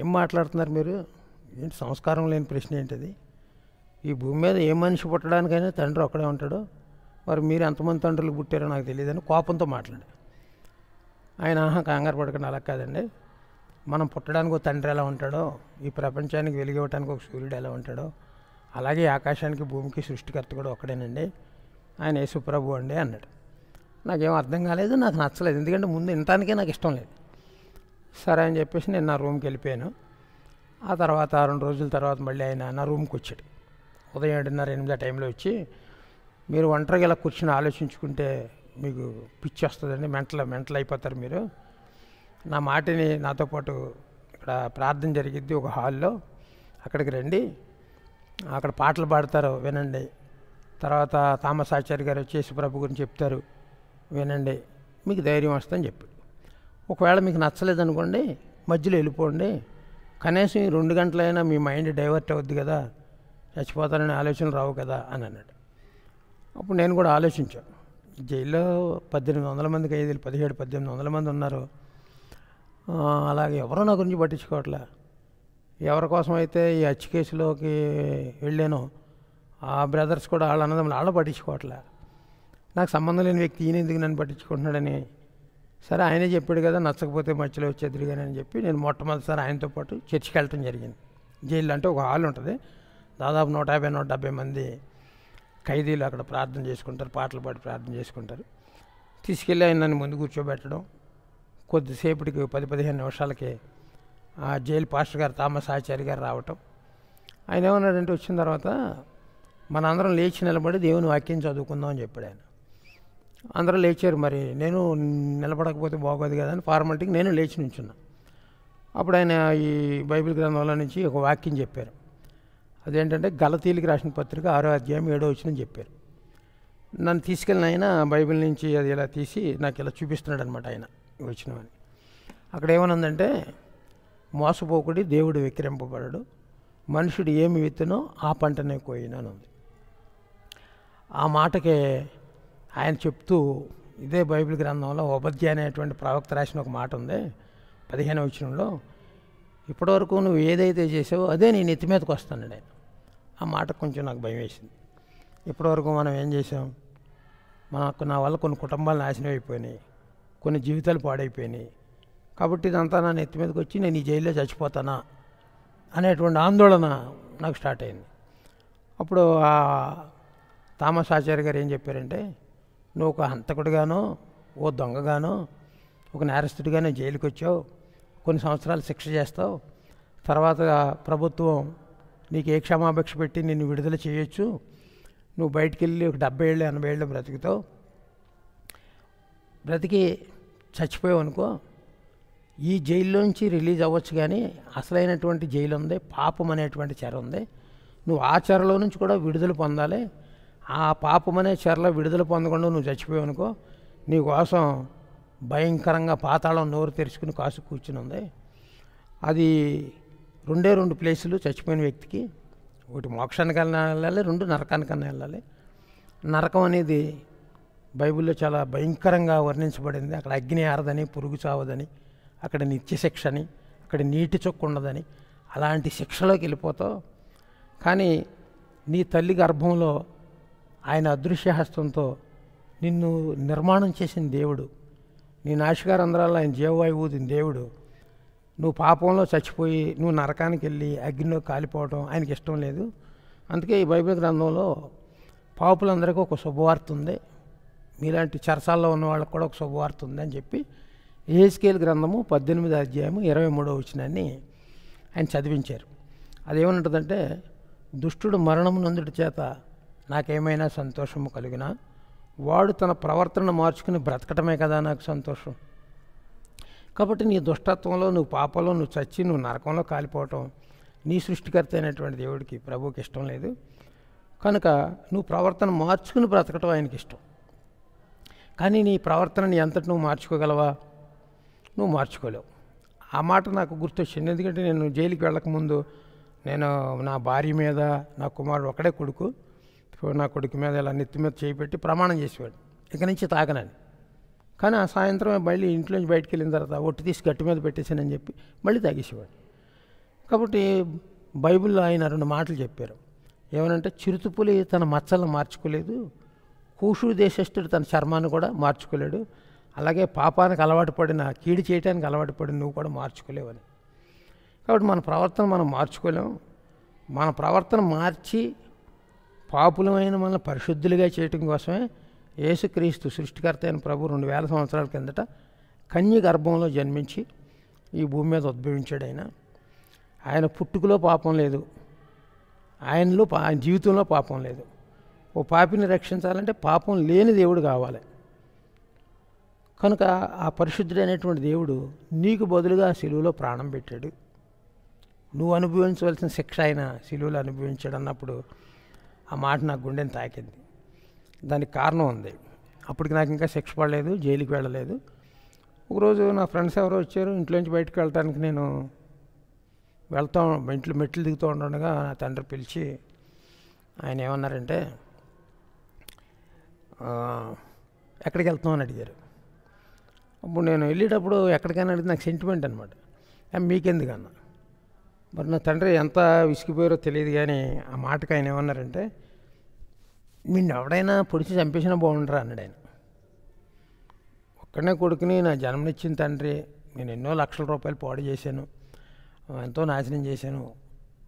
ఏం మాట్లాడుతున్నారు మీరు, ఏంటి సంస్కారం లేని ప్రశ్న ఏంటిది? ఈ భూమి మీద ఏ మనిషి పుట్టడానికైనా తండ్రి ఒక్కడే ఉంటాడు, మరి మీరు ఎంతమంది తండ్రులు పుట్టారో నాకు తెలియదని కోపంతో మాట్లాడారు. ఆయన కంగారు పడకుండా, అలా కాదండి, మనం పుట్టడానికి ఒక తండ్రి ఎలా ఉంటాడో, ఈ ప్రపంచానికి వెలిగివ్వటానికి ఒక సూర్యుడు ఎలా ఉంటాడో, అలాగే ఆకాశానికి భూమికి సృష్టికర్త కూడా ఒక్కడేనండి, ఆయన యేసుప్రభు అండి అన్నాడు. నాకేం అర్థం కాలేదు, నాకు నచ్చలేదు, ఎందుకంటే ముందు వినటానికే నాకు ఇష్టం లేదు. సరే అని చెప్పేసి నేను నా రూమ్కి వెళ్ళిపోయాను. ఆ తర్వాత 2 రోజుల తర్వాత మళ్ళీ ఆయన నా రూమ్కి వచ్చాడు. ఉదయం 7:30, 8 టైంలో వచ్చి, మీరు ఒంటరిగా ఇలా కూర్చొని ఆలోచించుకుంటే మీకు పిచ్చి వస్తుందండి, మెంటల్ అయిపోతారు మీరు. నా మాటని నాతో పాటు ఇక్కడ ప్రార్థన జరిగిద్ది ఒక హాల్లో, అక్కడికి రండి, అక్కడ పాటలు పాడతారు వినండి. తర్వాత థామస్ ఆచార్య గారు వచ్చి యేసుప్రభు గురించి చెప్తారు వినండి, మీకు ధైర్యం వస్తుందని చెప్పాడు. ఒకవేళ మీకు నచ్చలేదనుకోండి, మధ్యలో వెళ్ళిపోండి, కనీసం ఈ 2 గంటలైనా మీ మైండ్ డైవర్ట్ అవుద్ది కదా, చచ్చిపోతాననే ఆలోచనలు రావు కదా అని అన్నాడు. అప్పుడు నేను కూడా ఆలోచించాను, జైల్లో 1800 మంది ఖైదీలు, 1700-1800 మంది ఉన్నారు. అలాగే ఎవరో నా గురించి పట్టించుకోవట్లే. ఎవరి కోసం అయితే ఈ హత్య కేసులోకి వెళ్ళానో ఆ బ్రదర్స్ కూడా వాళ్ళ అన్నదమ్ములు వాళ్ళు పట్టించుకోవట్లే. నాకు సంబంధం లేని వ్యక్తి ఈయన ఎందుకు నన్ను పట్టించుకుంటున్నాడని, సరే ఆయనే చెప్పాడు కదా, నచ్చకపోతే మధ్యలో వచ్చేద్దరు కానీ అని చెప్పి నేను మొట్టమొదటిసారి ఆయనతో పాటు చర్చికి వెళ్ళటం జరిగింది. జైల్లో అంటే ఒక హాల్ ఉంటుంది, దాదాపు 150-170 మంది ఖైదీలు అక్కడ ప్రార్థన చేసుకుంటారు, పాటలు పాడి ప్రార్థన చేసుకుంటారు. తీసుకెళ్ళి ఆయన నన్ను ముందు కూర్చోబెట్టడం, కొద్దిసేపటికి 10-15 నిమిషాలకి ఆ జైలు పాస్టర్ గారు థామస్ ఆచార్య గారు రావటం. ఆయన ఏమన్నాడంటే, వచ్చిన తర్వాత మనందరం లేచి నిలబడి దేవుని వాక్యం చదువుకుందాం అని చెప్పాడు ఆయన. అందరూ లేచారు. మరి నేను నిలబడకపోతే బాగోదు కదా అని ఫార్మాలిటీకి నేను లేచి నుంచున్నా. అప్పుడు ఆయన ఈ బైబిల్ గ్రంథంలో నుంచి ఒక వాక్యం చెప్పారు. అదేంటంటే గలతీయులకు రాసిన పత్రిక 6వ అధ్యాయం 7వ వచనం చెప్పారు. నన్ను తీసుకెళ్ళిన ఆయన బైబిల్ నుంచి అది ఇలా తీసి నాకు ఇలా చూపిస్తున్నాడు అనమాట ఆయన వచనం అని. అక్కడ ఏమనుందంటే, మోసపోకుడి, దేవుడు వెక్కిరింపబడడు, మనుషుడు ఏమి విత్తునో ఆ పంటనే కోయిన అని ఉంది. ఆ మాటకే ఆయన చెప్తూ, ఇదే బైబిల్ గ్రంథంలో ఓబద్య అనేటువంటి ప్రవక్త రాసిన ఒక మాట ఉంది 15వ వచనంలో, ఇప్పటివరకు నువ్వు ఏదైతే చేసావో అదే నేను ఎత్తి మీదకి వస్తాను ఆయన. ఆ మాట కొంచెం నాకు భయం వేసింది. ఇప్పటివరకు మనం ఏం చేసాం, నా వల్ల కొన్ని కుటుంబాలు నాశనం అయిపోయినాయి, కొన్ని జీవితాలు పాడైపోయినాయి, కాబట్టి ఇదంతా నా ఎత్తి మీదకి వచ్చి నేను ఈ జైల్లో చచ్చిపోతానా అనేటువంటి ఆందోళన నాకు స్టార్ట్ అయింది. అప్పుడు ఆ థామస్ ఆచార్య గారు ఏం చెప్పారంటే, నువ్వు ఒక హంతకుడిగానో, ఓ దొంగగానో, ఒక నేరస్తుడిగానో జైలుకి వచ్చావు, కొన్ని సంవత్సరాలు శిక్ష చేస్తావు, తర్వాత ప్రభుత్వం నీకు ఏ క్షమాభిక్ష పెట్టి నిన్ను విడుదల చేయొచ్చు, నువ్వు బయటికి వెళ్ళి ఒక 70 ఏళ్ళు 80 ఏళ్ళు బ్రతుకుతావు, బ్రతికి చచ్చిపోయావు అనుకో, ఈ జైల్లోంచి రిలీజ్ అవ్వచ్చు, కానీ అసలైనటువంటి జైలు ఉంది, పాపం అనేటువంటి చెర ఉంది, నువ్వు ఆ చెరలో నుంచి కూడా విడుదల పొందాలి. ఆ పాపం అనే చెరలో విడుదల పొందకుండా నువ్వు చచ్చిపోయావు అనుకో, నీ కోసం భయంకరంగా పాతాళం నోరు తెరుచుకుని కాసు కూర్చుని ఉంది. అది 2 ప్లేసులు చచ్చిపోయిన వ్యక్తికి, ఒకటి మోక్షానికన్నా వెళ్ళాలి, 2 నరకానికన్నా వెళ్ళాలి. నరకం అనేది బైబిల్లో చాలా భయంకరంగా వర్ణించబడింది. అక్కడ అగ్ని ఆరదని, పురుగు చావదని, అక్కడ నిత్యశిక్ష అని, అక్కడ నీటి చొక్కు ఉండదని, అలాంటి శిక్షలోకి వెళ్ళిపోతావు. కానీ నీ తల్లి గర్భంలో ఆయన అదృశ్యహస్తంతో నిన్ను నిర్మాణం చేసిన దేవుడు, నీ నాసికారంధ్రాల్లో ఆయన జీవవాయువు ఊదిన దేవుడు, నువ్వు పాపంలో చచ్చిపోయి నువ్వు నరకానికి వెళ్ళి అగ్నిలో కాలిపోవడం ఆయనకి ఇష్టం లేదు. అందుకే ఈ బైబిల్ గ్రంథంలో పాపులందరికీ ఒక శుభవార్త ఉంది, మీలాంటి చెరసాల్లో ఉన్న వాళ్ళకి కూడా ఒక శుభవార్త ఉంది అని చెప్పి యెహెజ్కేలు గ్రంథము 18వ అధ్యాయము 23వ వచనాన్ని ఆయన చదివించారు. అదేమనుంటుందంటే, దుష్టుడు మరణం నందుటి చేత నాకేమైనా సంతోషము కలిగినా వాడు తన ప్రవర్తన మార్చుకుని బ్రతకటమే కదా నాకు సంతోషం. కాబట్టి నీ దుష్టత్వంలో, నువ్వు పాపంలో నువ్వు చచ్చి నువ్వు నరకంలో కాలిపోవటం నీ సృష్టికర్త అయినటువంటి దేవుడికి, ప్రభువుకి ఇష్టం లేదు. కనుక నువ్వు ప్రవర్తన మార్చుకుని బ్రతకటం ఆయనకి ఇష్టం. కానీ నీ ప్రవర్తనని ఎంతటి నువ్వు మార్చుకోగలవా? నువ్వు మార్చుకోలేవు. ఆ మాట నాకు గుర్తొచ్చింది. ఎందుకంటే నేను జైలుకి వెళ్ళకముందు నేను నా భార్య మీద, నా కుమారుడు ఒకడే కొడుకు, నా కొడుకు మీద ఇలా నెత్తి మీద చేయి పెట్టి ప్రమాణం చేసేవాడు, ఇక నుంచి తాగనని. కానీ ఆ సాయంత్రం మళ్ళీ ఇంట్లోంచి బయటికి వెళ్ళిన తర్వాత ఒట్టి తీసి గట్టి మీద పెట్టేసానని చెప్పి మళ్ళీ తాగేసేవాడు. కాబట్టి బైబిల్లో ఆయన 2 మాటలు చెప్పారు. ఏమనంటే, చిరుతుపులి తన మచ్చలను మార్చుకోలేదు, కూషు దేశస్థుడు తన చర్మాన్ని కూడా మార్చుకోలేడు, అలాగే పాపానికి అలవాటు పడిన, కీడు చేయడానికి అలవాటు పడిన నువ్వు కూడా మార్చుకోలేవని. కాబట్టి మన ప్రవర్తన మనం మార్చుకోలేము. మన ప్రవర్తన మార్చి పాపులమైన మనల్ని పరిశుద్ధులుగా చేయటం కోసమే యేసుక్రీస్తు సృష్టికర్త అయిన ప్రభు 2000 సంవత్సరాల కిందట కన్య గర్భంలో జన్మించి ఈ భూమి మీద ఉద్భవించాడు. ఆయన పుట్టుకలో పాపం లేదు, ఆయన జీవితంలో పాపం లేదు. ఓ పాపిని రక్షించాలంటే పాపం లేని దేవుడు కావాలి. కనుక ఆ పరిశుద్ధుడైనటువంటి దేవుడు నీకు బదులుగా సిలువలో ప్రాణం పెట్టాడు. నువ్వు అనుభవించవలసిన శిక్ష ఆయన సిలువలో అనుభవించాడు అన్నప్పుడు ఆ మాట నాకు గుండెని తాకింది. దానికి కారణం ఉంది. అప్పటికి నాకు ఇంకా శిక్ష పడలేదు, జైలుకి వెళ్ళలేదు. ఒకరోజు నా ఫ్రెండ్స్ ఎవరో వచ్చారు. ఇంట్లోంచి బయటకు వెళ్ళటానికి నేను మెట్లు దిగుతూ ఉండగా నా తండ్రి పిలిచి ఆయన ఏమన్నారంటే, ఎక్కడికి వెళ్తాం అని అడిగారు. అప్పుడు నేను వెళ్ళేటప్పుడు ఎక్కడికైనా అడిగితే నాకు సెంటిమెంట్ అనమాట. మీకెందుకన్నా. మరి నా తండ్రి ఎంత విసిగిపోయారో తెలియదు, కానీ ఆ మాటకి ఆయన ఏమన్నారంటే, నిన్ను ఎవడైనా పొడిచి చంపేసినా బాగుండరా అన్నాడు ఆయన. ఒక్కడనే కొడుకుని నా జన్మనిచ్చిన తండ్రి, నేను ఎన్నో లక్షల రూపాయలు పాడు చేశాను, ఎంతో నాశనం చేశాను,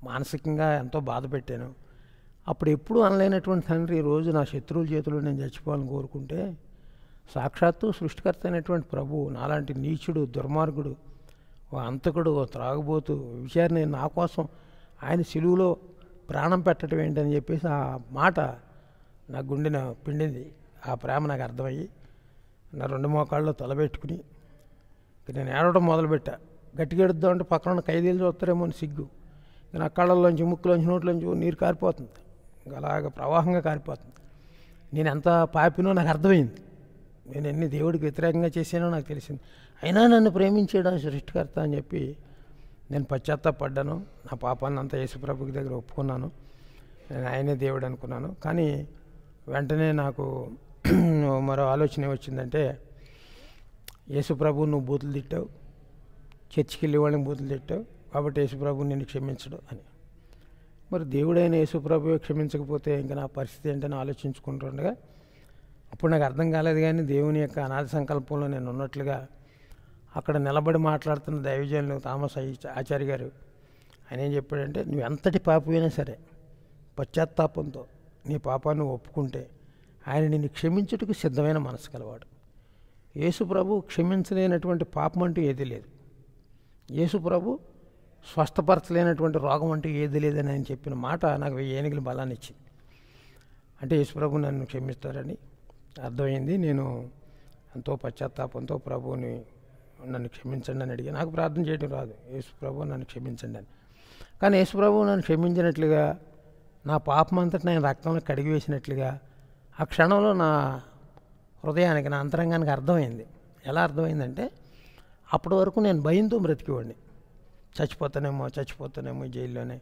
మానసికంగా ఎంతో బాధ పెట్టాను. అప్పుడు ఎప్పుడు అనలేనటువంటి తండ్రి ఈరోజు నా శత్రువుల చేతిలో నేను చచ్చిపోవాలని కోరుకుంటే, సాక్షాత్తు సృష్టికర్త అయినటువంటి ప్రభువు నాలాంటి నీచుడు, దుర్మార్గుడు, ఓ అంతకుడు, ఓ త్రాగుబోతు విచారణ నా కోసం ఆయన సిలువలో ప్రాణం పెట్టడం ఏంటని చెప్పేసి ఆ మాట నా గుండెన పిండింది. ఆ ప్రేమ నాకు అర్థమయ్యి నా 2 మోకాళ్ళలో తలబెట్టుకుని నేను ఏడవడం మొదలుపెట్టా. గట్టిగా ఎడుద్దామంటే పక్కన ఉన్న ఖైదీలు చూస్తారేమో అని సిగ్గు. నా కళ్ళల్లోంచి, ముక్కులోంచి, నోట్లోంచి నీరు కారిపోతుంది, అలాగ ప్రవాహంగా కారిపోతుంది. నేను ఎంత పాపినో నాకు అర్థమైంది. నేను ఎన్ని దేవుడికి వ్యతిరేకంగా చేశానో నాకు తెలిసింది. అయినా నన్ను ప్రేమించాడు సృష్టికర్త అని చెప్పి నేను పశ్చాత్తాపడ్డాను. నా పాపాన్ని అంతా యేసుప్రభుకి దగ్గర ఒప్పుకున్నాను. నేను ఆయనే దేవుడు అనుకున్నాను. కానీ వెంటనే నాకు మరో ఆలోచన వచ్చిందంటే, యేసుప్రభు నువ్వు బూతులు తిట్టావు, చర్చికి వెళ్ళే వాళ్ళని బూతులు తిట్టావు, కాబట్టి యేసుప్రభు నిన్ను క్షమించడు అని. మరి దేవుడైన యేసుప్రభు క్షమించకపోతే ఇంకా నా పరిస్థితి ఏంటని ఆలోచించుకుంటుండగా అప్పుడు నాకు అర్థం కాలేదు. కానీ దేవుని యొక్క అనాది సంకల్పంలో నేను ఉన్నట్లుగా అక్కడ నిలబడి మాట్లాడుతున్న దైవజనులు థామస్ ఆచార్య గారు ఆయన ఏం చెప్పాడంటే, నువ్వు ఎంతటి పాపమైనా సరే పశ్చాత్తాపంతో నీ పాపాన్ని ఒప్పుకుంటే ఆయన నిన్ను క్షమించుటకు సిద్ధమైన మనసు కలవాడు. యేసుప్రభు క్షమించలేనటువంటి పాపం అంటూ ఏదీ లేదు. యేసుప్రభు స్వస్థపరచలేనటువంటి రోగం అంటూ ఏది లేదని ఆయన చెప్పిన మాట నాకు 1000 ఏనుగుల బలాన్ని ఇచ్చింది. అంటే యేసుప్రభు నన్ను క్షమిస్తారని అర్థమైంది. నేను ఎంతో పశ్చాత్తాపంతో ప్రభువుని నన్ను క్షమించండి అని అడిగి, నాకు ప్రార్థన చేయడం రాదు, యేసుప్రభు నన్ను క్షమించండి అని. కానీ యేసుప్రభు నన్ను క్షమించినట్లుగా, నా పాపం అంతటి నేను రక్తంలో కడిగి వేసినట్లుగా ఆ క్షణంలో నా హృదయానికి, నా అంతరంగానికి అర్థమైంది. ఎలా అర్థమైందంటే, అప్పటి వరకు నేను భయంతో బ్రతికేవాడిని. చచ్చిపోతానేమో జైల్లోనే.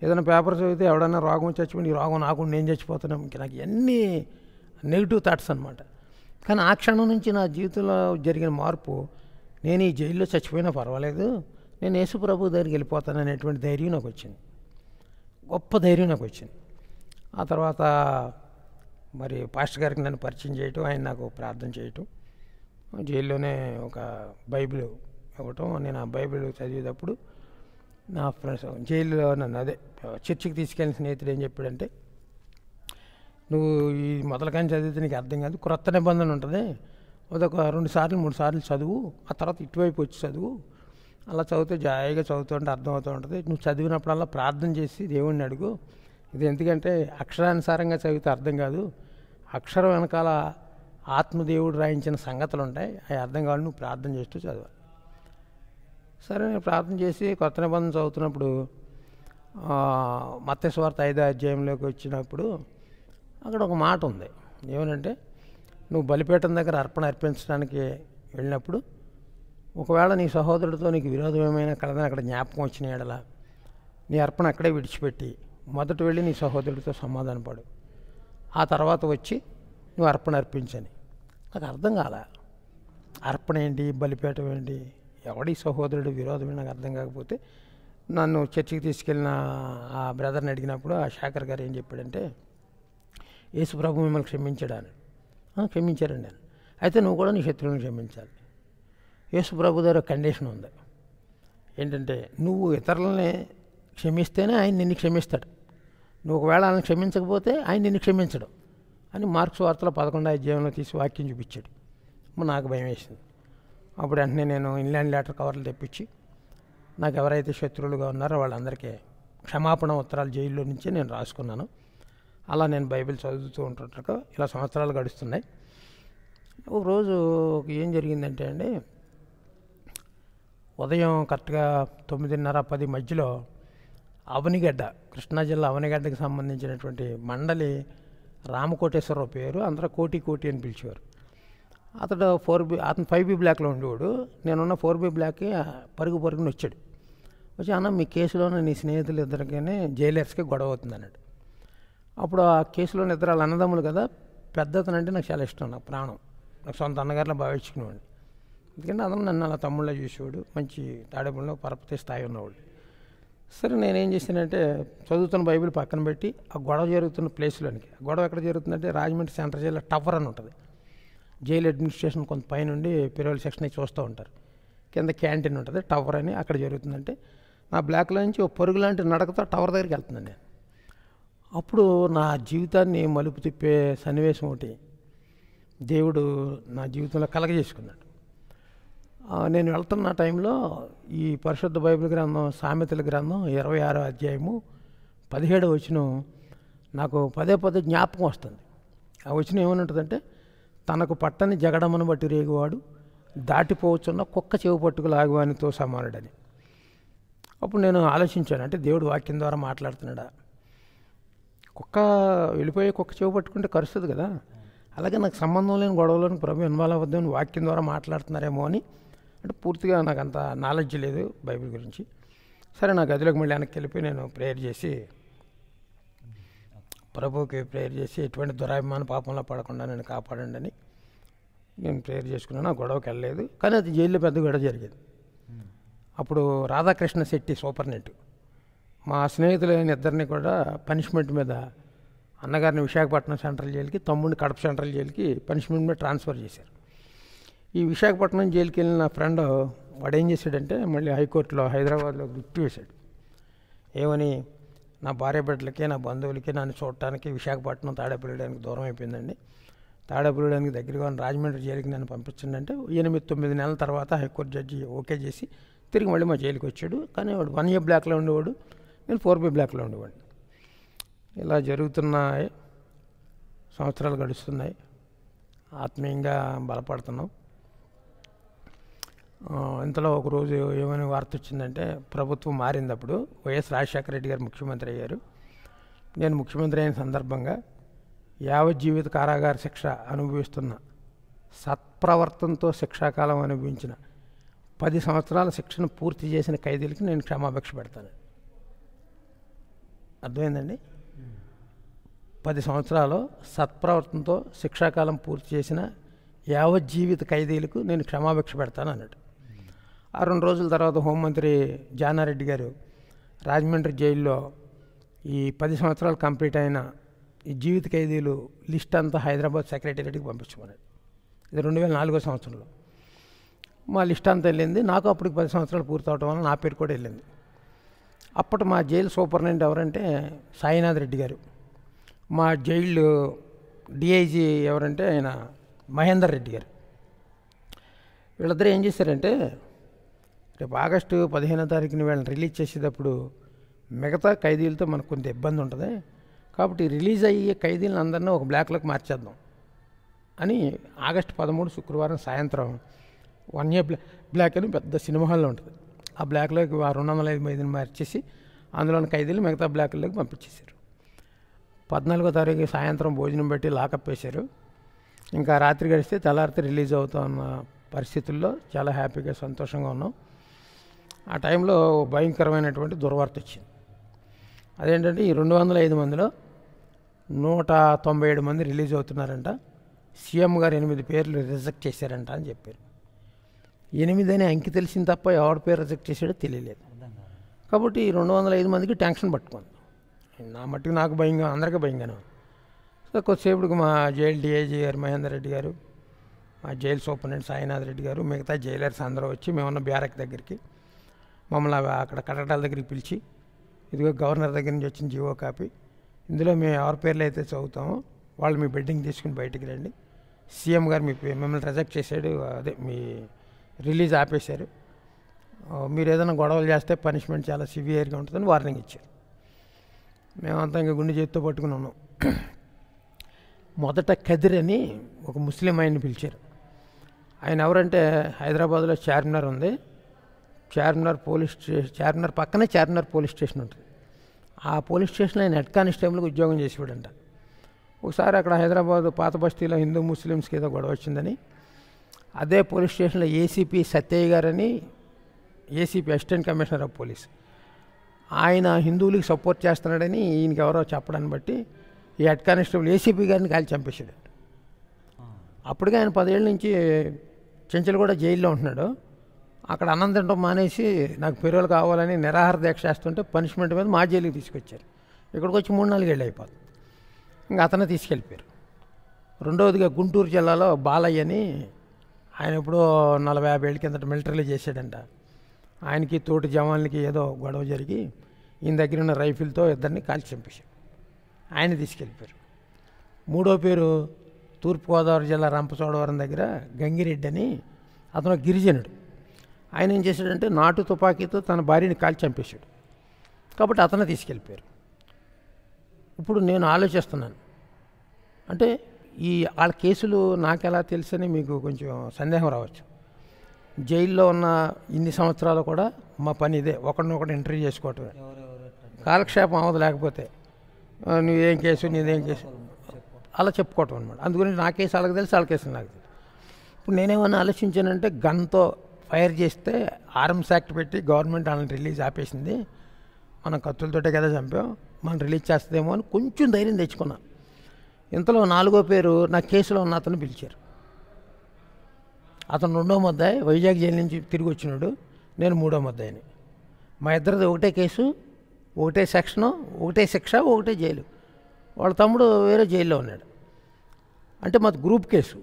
ఏదైనా పేపర్ చదివితే ఎవడన్నా రోగం చచ్చిపోయి ఈ రోగం నాకు, నేను చచ్చిపోతానేమో, ఇంక నాకు ఎన్ని నెగిటివ్ థాట్స్ అనమాట. కానీ ఆ క్షణం నుంచి నా జీవితంలో జరిగిన మార్పు, నేను ఈ జైల్లో చచ్చిపోయినా పర్వాలేదు, నేను యేసుప్రభు దగ్గరికి వెళ్ళిపోతాను అనేటువంటి ధైర్యం నాకు వచ్చింది. గొప్ప ధైర్యం నాకు వచ్చింది. ఆ తర్వాత మరి పాస్టర్ గారికి నన్ను పరిచయం చేయటం, ఆయన నాకు ప్రార్థన చేయటం, జైల్లోనే ఒక బైబిల్ ఇవ్వటం. నేను ఆ బైబిల్ చదివేటప్పుడు నా ఫ్రెండ్స్ జైల్లో నన్ను చర్చికి తీసుకెళ్ళిన స్నేహితుడు ఏం చెప్పాడంటే, నువ్వు ఈ మొదలకాని చదివితే నీకు అర్థం కాదు, క్రొత్త నిబంధన ఉంటుంది, అదొక 2 సార్లు 3 సార్లు చదువు, ఆ తర్వాత ఇటువైపు వచ్చి చదువు, అలా చదివితే జాయిగా చదువుతుంటే అర్థమవుతూ ఉంటుంది. నువ్వు చదివినప్పుడల్లా ప్రార్థన చేసి దేవుణ్ణి అడుగు. ఇది ఎందుకంటే అక్షరానుసారంగా చదివితే అర్థం కాదు, అక్షరం వెనకాల ఆత్మదేవుడు రాయించిన సంగతులు ఉంటాయి, అవి అర్థం కావాలి, నువ్వు ప్రార్థన చేస్తూ చదవాలి. సరే నేను ప్రార్థన చేసి కొత్త నిబంధన చదువుతున్నప్పుడు మత్తయి సువార్త 5వ అధ్యాయంలోకి వచ్చినప్పుడు అక్కడ ఒక మాట ఉంది. ఏమనంటే, నువ్వు బలిపీఠం దగ్గర అర్పణ అర్పించడానికి వెళ్ళినప్పుడు ఒకవేళ నీ సహోదరుడితో నీకు విరోధం ఏమైనా కలదని అక్కడ జ్ఞాపకం వచ్చిన ఎడల నీ అర్పణ అక్కడే విడిచిపెట్టి మొదట వెళ్ళి నీ సహోదరుడితో సమాధానపడు, ఆ తర్వాత వచ్చి నువ్వు అర్పణ అర్పించని. నాకు అర్థం కాల. అర్పణ ఏంటి, బలిపీఠం ఏంటి, ఎవడి సహోదరుడు విరోధమే నాకు అర్థం కాకపోతే నన్ను చర్చికి తీసుకెళ్ళిన ఆ బ్రదర్ని అడిగినప్పుడు ఆ శేఖర్ గారు ఏం చెప్పాడంటే, యేసు ప్రభు మిమ్మల్ని క్షమించాడు అని. క్షమించారండి నేను. అయితే నువ్వు కూడా నీ శత్రువులను క్షమించాలి. యేసు ప్రభు దగ్గర కండిషన్ ఉంది. ఏంటంటే, నువ్వు ఇతరులని క్షమిస్తేనే ఆయన నిన్ను క్షమిస్తాడు. నువ్వు ఒకవేళ ఆయన క్షమించకపోతే ఆయన నిన్ను క్షమించడు అని మార్క్స్ వార్తలో 11వ అధ్యాయంలో తీసి వాక్యం చూపించాడు. నాకు భయం వేసింది. అప్పుడు వెంటనే నేను ఇన్లాండ్ లెటర్ కవర్లు తెప్పించి నాకు ఎవరైతే శత్రువులుగా ఉన్నారో వాళ్ళందరికీ క్షమాపణ ఉత్తరాలు జైల్లో నుంచి నేను రాసుకున్నాను. అలా నేను బైబిల్ చదువుతూ ఉంటుంటాక ఇలా సంవత్సరాలు గడుస్తున్నాయి. ఒక రోజు ఏం జరిగిందంటే అండి, ఉదయం కరెక్ట్గా 9:30-10 మధ్యలో అవనిగడ్డ, కృష్ణా జిల్లా అవనిగడ్డకి సంబంధించినటువంటి మండలి రామకోటేశ్వరరావు పేరు, అందరూ కోటి అని పిలిచేవారు. అతడు 4B, అతను 5B బ్లాక్లో ఉండేవాడు. నేనున్న 4B బ్లాక్కి పరుగున వచ్చాడు. వచ్చి, అన్న మీ కేసులోనే నీ స్నేహితులు ఇద్దరికీ జైలర్స్కి గొడవ అవుతుంది అన్నాడు. అప్పుడు ఆ కేసులోని ఇద్దరు వాళ్ళ అన్నదమ్ములు కదా, పెద్ద అతను అంటే నాకు చాలా ఇష్టం, నాకు ప్రాణం, నాకు సొంత అన్నగారిలో భావించుకునేవాడిని. ఎందుకంటే అతను నన్ను అలా తమ్ముళ్ళ చూసేవాడు, మంచి తాడేపల్లిలో పరపతి స్థాయి ఉన్నవాడు. సరే నేనేం చేశానంటే, చదువుతున్న బైబిల్ పక్కన పెట్టి ఆ గొడవ జరుగుతున్న ప్లేస్లోనికి, ఆ గొడవ ఎక్కడ జరుగుతుందంటే రాజమండ్రి సెంట్రల్ జైల్లో టవర్ అని ఉంటుంది. జైలు అడ్మినిస్ట్రేషన్ కొంత పైనుండి పిరోల్ సెక్షన్ చూస్తూ ఉంటారు. కింద క్యాంటీన్ ఉంటుంది, టవర్ అని, అక్కడ జరుగుతుందంటే నా బ్లాక్లో నుంచి ఒక పరుగు లాంటి నడకతో టవర్ దగ్గరికి వెళ్తున్నాను నేను. అప్పుడు నా జీవితాన్ని మలుపు తిప్పే సన్నివేశం ఒకటి దేవుడు నా జీవితంలో కలగజేసుకున్నాడు. నేను వెళ్తున్న టైంలో ఈ పరిశుద్ధ బైబిల్ గ్రంథం సామెతల గ్రంథం 26వ అధ్యాయము 17వ వచనం నాకు పదే జ్ఞాపకం వస్తుంది. ఆ వచనం ఏమని ఉంటుందంటే, తనకు పట్టని జగడమను బట్టి రేగువాడు దాటిపోవచ్చున్న కుక్క చెవు పట్టుకు లాగువానితో సమానుడని. అప్పుడు నేను ఆలోచించాను, అంటే దేవుడు వాక్యం ద్వారా మాట్లాడుతున్నాడా? కుక్క వెళ్ళిపోయే కుక్క చెవు పట్టుకుంటే కరుస్తుంది కదా, అలాగే నాకు సంబంధం లేని గొడవలను ప్రభు ఇన్వాల్వ్ అవ్వద్దని వాక్యం ద్వారా మాట్లాడుతున్నారేమో అని. అంటే పూర్తిగా నాకు అంత నాలెడ్జ్ లేదు బైబిల్ గురించి. సరే నా గదిలోకి మళ్ళీ వెనక్కి వెళ్ళిపోయి నేను ప్రేయర్ చేసి ప్రభువుకి ప్రేయర్ చేసి ఎటువంటి దురాభిమాన పాపంలో పడకుండా నేను కాపాడండి అని నేను ప్రేయర్ చేసుకున్నాను. ఆ గొడవకి వెళ్ళలేదు, కానీ అది జైల్లో పెద్ద గొడవ జరిగేది. అప్పుడు రాధాకృష్ణ శెట్టి సూపర్నెట్ మా స్నేహితులైన ఇద్దరిని కూడా పనిష్మెంట్ మీద అన్నగారిని విశాఖపట్నం సెంట్రల్ జైలుకి, తమ్ముడిని కడప సెంట్రల్ జైలుకి పనిష్మెంట్ మీద ట్రాన్స్ఫర్ చేశారు. ఈ విశాఖపట్నం జైలుకి వెళ్ళిన నా ఫ్రెండ్ వాడు ఏం చేశాడంటే, మళ్ళీ హైకోర్టులో హైదరాబాద్లో రిట్ వేశాడు. ఏమని, నా భార్య బిడ్డలకి నా బంధువులకి నన్ను చూడటానికి విశాఖపట్నం తాడేపల్లిడానికి దూరం అయిపోయిందండి, తాడేపల్లిడానికి దగ్గరగా ఉన్న రాజమండ్రి జైలుకి నన్ను పంపించండి అంటే 8-9 నెలల తర్వాత హైకోర్టు జడ్జి ఓకే చేసి తిరిగి మళ్ళీ మా జైలుకి వచ్చాడు. కానీ వాడు 1A బ్లాక్లో ఉండేవాడు, నేను 4B బ్లాక్లో ఉండేవాడిని. ఇలా జరుగుతున్నాయి, సంవత్సరాలు గడుస్తున్నాయి, ఆత్మీయంగా బలపడుతున్నాం. ఇంతలో ఒకరోజు ఏమైనా వార్త వచ్చిందంటే, ప్రభుత్వం మారింది. అప్పుడు వైఎస్ రాజశేఖర రెడ్డి గారు ముఖ్యమంత్రి అయ్యారు. నేను ముఖ్యమంత్రి అయిన సందర్భంగా యావజ్జీవిత కారాగార శిక్ష అనుభవిస్తున్న, సత్ప్రవర్తనతో శిక్షాకాలం అనుభవించిన 10 సంవత్సరాల శిక్షను పూర్తి చేసిన ఖైదీలకి నేను క్షమాభిక్ష పెడతాను. అర్థమైందండి? 10 సంవత్సరాలు సత్ప్రవర్తనతో శిక్షాకాలం పూర్తి చేసిన యావజ్జీవిత ఖైదీలకు నేను క్షమాభిక్ష పెడతాను అన్నాడు. ఆ 2 రోజుల తర్వాత హోంమంత్రి జానారెడ్డి గారు రాజమండ్రి జైల్లో ఈ 10 సంవత్సరాలు కంప్లీట్ అయిన ఈ జీవిత ఖైదీలు లిస్ట్ అంతా హైదరాబాద్ సెక్రటేరియట్కి పంపించుకున్నాడు. ఇది 2004 సంవత్సరంలో మా లిస్ట్ అంతా వెళ్ళింది. నాకు అప్పటికి 10 సంవత్సరాలు పూర్తి అవడం వల్ల నా పేరు కూడా వెళ్ళింది. అప్పటి మా జైలు సూపరింటెండెంట్ ఎవరంటే సాయినాథ్ రెడ్డి గారు. మా జైలు డిఐజీ ఎవరంటే ఆయన మహేందర్ రెడ్డి గారు. వీళ్ళిద్దరూ ఏం చేశారంటే, రేపు ఆగస్టు 15వ తారీఖున వీళ్ళని రిలీజ్ చేసేటప్పుడు మిగతా ఖైదీలతో మనకు కొంత ఇబ్బంది ఉంటుంది, కాబట్టి రిలీజ్ అయ్యే ఖైదీలను అందరినీ ఒక బ్లాక్లోకి మార్చేద్దాం అని ఆగస్టు 13 శుక్రవారం సాయంత్రం 1A బ్లాక్ అని పెద్ద సినిమా హాల్లో ఉంటుంది, ఆ బ్లాక్లోకి ఆ 205 మందిని మార్చేసి అందులోని ఖైదీలు మిగతా బ్లాకుల్లోకి పంపించేశారు. 14వ తారీఖు సాయంత్రం భోజనం పెట్టి లాకప్ వేశారు. ఇంకా రాత్రి గడిస్తే తెల్లారితే రిలీజ్ అవుతా ఉన్న పరిస్థితుల్లో చాలా హ్యాపీగా సంతోషంగా ఉన్నాం. ఆ టైంలో భయంకరమైనటువంటి దుర్వార్త వచ్చింది. అదేంటంటే ఈ 205 మందిలో 197 మంది రిలీజ్ అవుతున్నారంట. సీఎం గారు 8 పేర్లు రిజెక్ట్ చేశారంట అని చెప్పారు. 8 అనే అంకి తెలిసింది తప్ప ఎవరి పేరు రిజెక్ట్ చేశాడో తెలియలేదు. కాబట్టి ఈ 205 మందికి టెన్షన్ పట్టుకుంది. నా మట్టుకు నాకు భయంగా, అందరికీ భయంగానే ఉంది. సో కొద్దిసేపుడికి మా జైలు డిఐజీ గారు మహేందర్ రెడ్డి గారు, మా జైలు సూపరింటెండెంట్ సాయినాథ్ రెడ్డి గారు, మిగతా జైలర్స్ అందరూ వచ్చి మేమున్న బ్యారక్ దగ్గరికి మమ్మల్ని అక్కడ కటకటాల దగ్గరికి పిలిచి, ఇదిగో గవర్నర్ దగ్గర నుంచి వచ్చిన జీవో కాపీ, ఇందులో మేము ఎవరి పేర్లు అయితే చదువుతామో వాళ్ళు మీ బెడ్డింగ్ తీసుకుని బయటికి రండి. సీఎం గారు మిమ్మల్ని రిజెక్ట్ చేశాడు, అదే మీ రిలీజ్ ఆపేశారు, మీరు ఏదైనా గొడవలు చేస్తే పనిష్మెంట్ చాలా సివియర్గా ఉంటుందని వార్నింగ్ ఇచ్చారు. మేమంతా ఇంకా గుండె చేతితో పట్టుకుని ఉన్నాం. మొదట ఖదిర్ అని ఒక ముస్లిం ఆయన్ని పిలిచారు. ఆయన ఎవరంటే హైదరాబాద్లో చార్మినార్ ఉంది, చార్మినార్ పక్కనే చార్మినార్ పోలీస్ స్టేషన్ ఉంటుంది. ఆ పోలీస్ స్టేషన్లో ఆయన హెడ్ కానిస్టేబుల్కి ఉద్యోగం చేసేవాడంట. ఒకసారి అక్కడ హైదరాబాద్ పాత బస్తీలో హిందూ ముస్లిమ్స్కి ఏదో గొడవ వచ్చిందని అదే పోలీస్ స్టేషన్లో ఏసీపీ సత్యయ్య గారని, ACP assistant commissioner of police, ఆయన హిందువులకి సపోర్ట్ చేస్తున్నాడని ఈయనకి ఎవరో చెప్పడాన్ని బట్టి ఈ హెడ్ కానిస్టేబుల్ ఏసీపీ గారిని కాల్చి చంపేశాడు. అప్పటికే ఆయన 10 ఏళ్ళ నుంచి చెంచల్గూడ జైల్లో ఉంటున్నాడు. అక్కడ అన్నం తినడం మానేసి నాకు పెరువులు కావాలని నిరాహార దీక్ష చేస్తుంటే పనిష్మెంట్ మీద మా జైలుకి తీసుకొచ్చారు. ఇక్కడికి వచ్చి 3-4 ఏళ్ళు అయిపోతుంది. ఇంకా అతనే తీసుకెళ్ళిపోయారు. రెండవదిగా గుంటూరు జిల్లాలో బాలయ్య అని, ఆయన ఎప్పుడో 40-50 ఏళ్ళ కిందట మిలిటరీలో చేశాడంట. ఆయనకి తోటి జవాన్లకి ఏదో గొడవ జరిగి ఈయన దగ్గర ఉన్న రైఫిల్తో ఇద్దరిని కాల్చి చంపేశారు. ఆయన తీసుకెళ్ళిపోయారు. మూడో పేరు తూర్పుగోదావరి జిల్లా రంపచోడవరం దగ్గర గంగిరెడ్డి అని, అతను గిరిజనుడు. ఆయన ఏం చేశాడంటే నాటు తుపాకీతో తన భార్యని కాల్చి చంపేశాడు. కాబట్టి అతను తీసుకెళ్ళిపోయారు. ఇప్పుడు నేను ఆలోచిస్తున్నాను, అంటే ఈ వాళ్ళ కేసులు నాకెలా తెలుసని మీకు కొంచెం సందేహం రావచ్చు. జైల్లో ఉన్న ఇన్ని సంవత్సరాలు కూడా మా పని ఇదే, ఒకరినొకటి ఇంటర్వ్యూ చేసుకోవటమే, కాలక్షేపం అవ్వదు. లేకపోతే నువ్వేం కేసు, నీదేం కేసు అలా చెప్పుకోవటం అనమాట. అందుకని నా కేసు వాళ్ళకి తెలుసు, వాళ్ళ కేసు నాకు తెలుసు. ఇప్పుడు నేనేమన్నా ఆలోచించానంటే గన్తో ఫైర్ చేస్తే ఆర్మ్స్ యాక్ట్ పెట్టి గవర్నమెంట్ వాళ్ళని రిలీజ్ ఆపేసింది, మనం కత్తులతోటే కదా చంపాం, మనం రిలీజ్ చేస్తుందేమో అని కొంచెం ధైర్యం తెచ్చుకున్నా. ఇంతలో 4వ పేరు నా కేసులో ఉన్న అతను పిలిచారు. అతను 2వ ముద్దాయి, వైజాగ్ జైలు నుంచి తిరిగి వచ్చినాడు. నేను 3వ ముద్దాయిని. మా ఇద్దరిది ఒకటే కేసు, ఒకటే సెక్షను, ఒకటే శిక్ష, ఒకటే జైలు. వాళ్ళ తమ్ముడు వేరే జైల్లో ఉన్నాడు. అంటే మాది గ్రూప్ కేసు.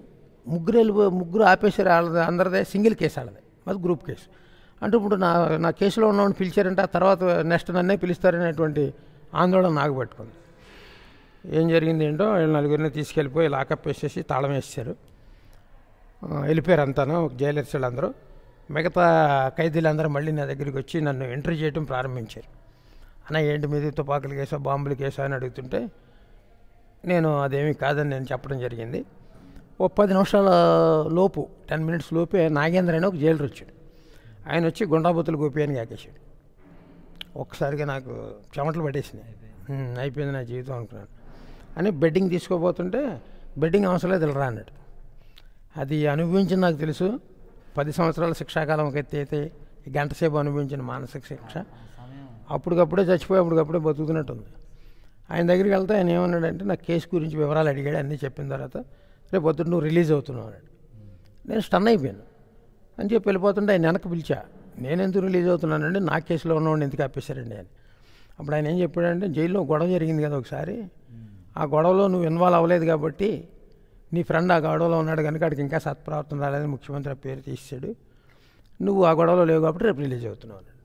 ముగ్గురు ఆపేశారు, వాళ్ళది అందరిదే సింగిల్ కేసు, వాళ్ళది మాది గ్రూప్ కేసు. అంటే ఇప్పుడు నా కేసులో ఉన్నవాడిని పిలిచారంటే ఆ తర్వాత నెక్స్ట్ నన్నే పిలుస్తారనేటువంటి ఆందోళన నాకు పట్టుకుంది. ఏం జరిగింది ఏంటో, వీళ్ళు 4గురిని తీసుకెళ్ళిపోయి లాకప్ వేసేసి తాళం వేసేసారు. వెళ్ళిపోయారు అంతాను జైలర్స్ వాళ్ళందరూ. మిగతా ఖైదీలందరూ మళ్ళీ నా దగ్గరికి వచ్చి నన్ను ఇంటర్వ్యూ చేయడం ప్రారంభించారు. అన్న ఏంటి మీది తుపాకుల కేసో బాంబుల కేసో అని అడుగుతుంటే నేను అదేమీ కాదని నేను చెప్పడం జరిగింది. ఓ 10 నిమిషాల లోపు 10 మినిట్స్ లోపే నాగేంద్ర అని ఒక జైలర్ వచ్చాడు. ఆయన వచ్చి గుండాబుతులు గోపి అని కాకేశాడు. ఒక్కసారిగా నాకు చెమటలు పట్టేసినాయి. అయిపోయింది నా జీవితం అనుకున్నాను. అని బెడ్డింగ్ తీసుకోబోతుంటే బెడ్డింగ్ అవసరం లేదు, వెళ్ళరా అన్నాడు. అది అనుభవించింది నాకు తెలుసు. 10 సంవత్సరాల శిక్షాకాలం ఒక ఎత్తి అయితే ఈ గంట సేపు అనుభవించిన మానసిక శిక్ష అప్పటికప్పుడే చచ్చిపోయి అప్పటికప్పుడే బతుకుతున్నట్టుంది. ఆయన దగ్గరికి వెళ్తే ఆయన ఏమన్నాడంటే నా కేసు గురించి వివరాలు అడిగాడు. అన్నీ చెప్పిన తర్వాత రేపు పొద్దున్న నువ్వు రిలీజ్ అవుతున్నావు అన్నాడు. నేను స్టన్ అయిపోయాను. అని చెప్పి వెళ్ళిపోతుంటే ఆయన వెనక్కి పిలిచా. నేను ఎందుకు రిలీజ్ అవుతున్నానండి, నా కేసులో ఉన్నవాడిని ఎందుకు ఆపేశారండి అని. అప్పుడు ఆయన ఏం చెప్పాడంటే జైల్లో గొడవ జరిగింది కదా ఒకసారి, ఆ గొడవలో నువ్వు ఇన్వాల్వ్ అవ్వలేదు కాబట్టి నీ ఫ్రెండ్ ఆ గొడవలో ఉన్నాడు కనుక అక్కడికి ఇంకా సత్ప్రవర్తన రాలేదని ముఖ్యమంత్రి ఆ పేరు తీసాడు, నువ్వు ఆ గొడవలో లేవు కాబట్టి రేపు రిలీజ్ అవుతున్నావు అన్నాడు.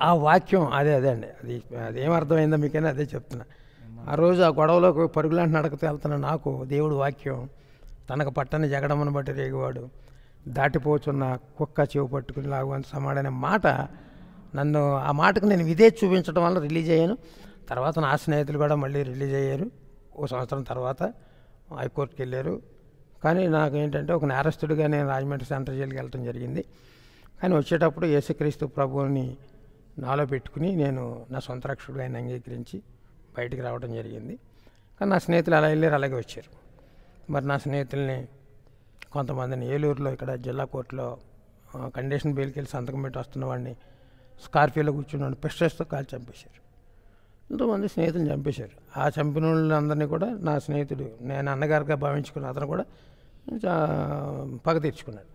ఆ వాక్యం అదే అండి, అదేం అర్థమైందో మీకైనా అదే చెప్తున్నా. ఆ రోజు ఆ గొడవలోకి పరుగులాంటి నడకతో వెళ్తున్న నాకు దేవుడు వాక్యం, తనకు పట్టని జగడమ్మను బట్టి రేగువాడు, దాటిపోచున్న కుక్క చెవు పట్టుకుని లాగువంత సమాడనే మాట నన్ను, ఆ మాటకు నేను విధే చూపించడం వల్ల రిలీజ్ అయ్యాను. తర్వాత నా స్నేహితులు కూడా మళ్ళీ రిలీజ్ అయ్యారు. ఓ సంవత్సరం తర్వాత హైకోర్టుకి వెళ్ళారు. కానీ నాకు ఏంటంటే ఒక నేరస్తుడిగా నేను రాజమండ్రి సెంట్రల్ జైలుకి వెళ్ళటం జరిగింది. కానీ వచ్చేటప్పుడు యేసుక్రీస్తు ప్రభువుని నాలో పెట్టుకుని నేను నా సొంత రక్షకుడు ఆయన అంగీకరించి బయటికి రావడం జరిగింది. కానీ నా స్నేహితులు అలా వెళ్ళారు, అలాగే వచ్చారు. మరి నా స్నేహితుల్ని కొంతమందిని ఏలూరులో ఇక్కడ జిల్లా కోర్టులో కండిషన్ బెయిల్కి వెళ్ళి సంతకం పెట్టి వస్తున్న వాడిని స్కార్పియోలో కూర్చున్న పిస్టల్స్తో కాల్చి చంపేశారు. ఎంతోమంది స్నేహితులను చంపేశారు. ఆ చంపిన వాళ్ళందరినీ కూడా నా స్నేహితుడు, నేను అన్నగారిగా భావించుకున్న అతను కూడా పగ తీర్చుకున్నాడు.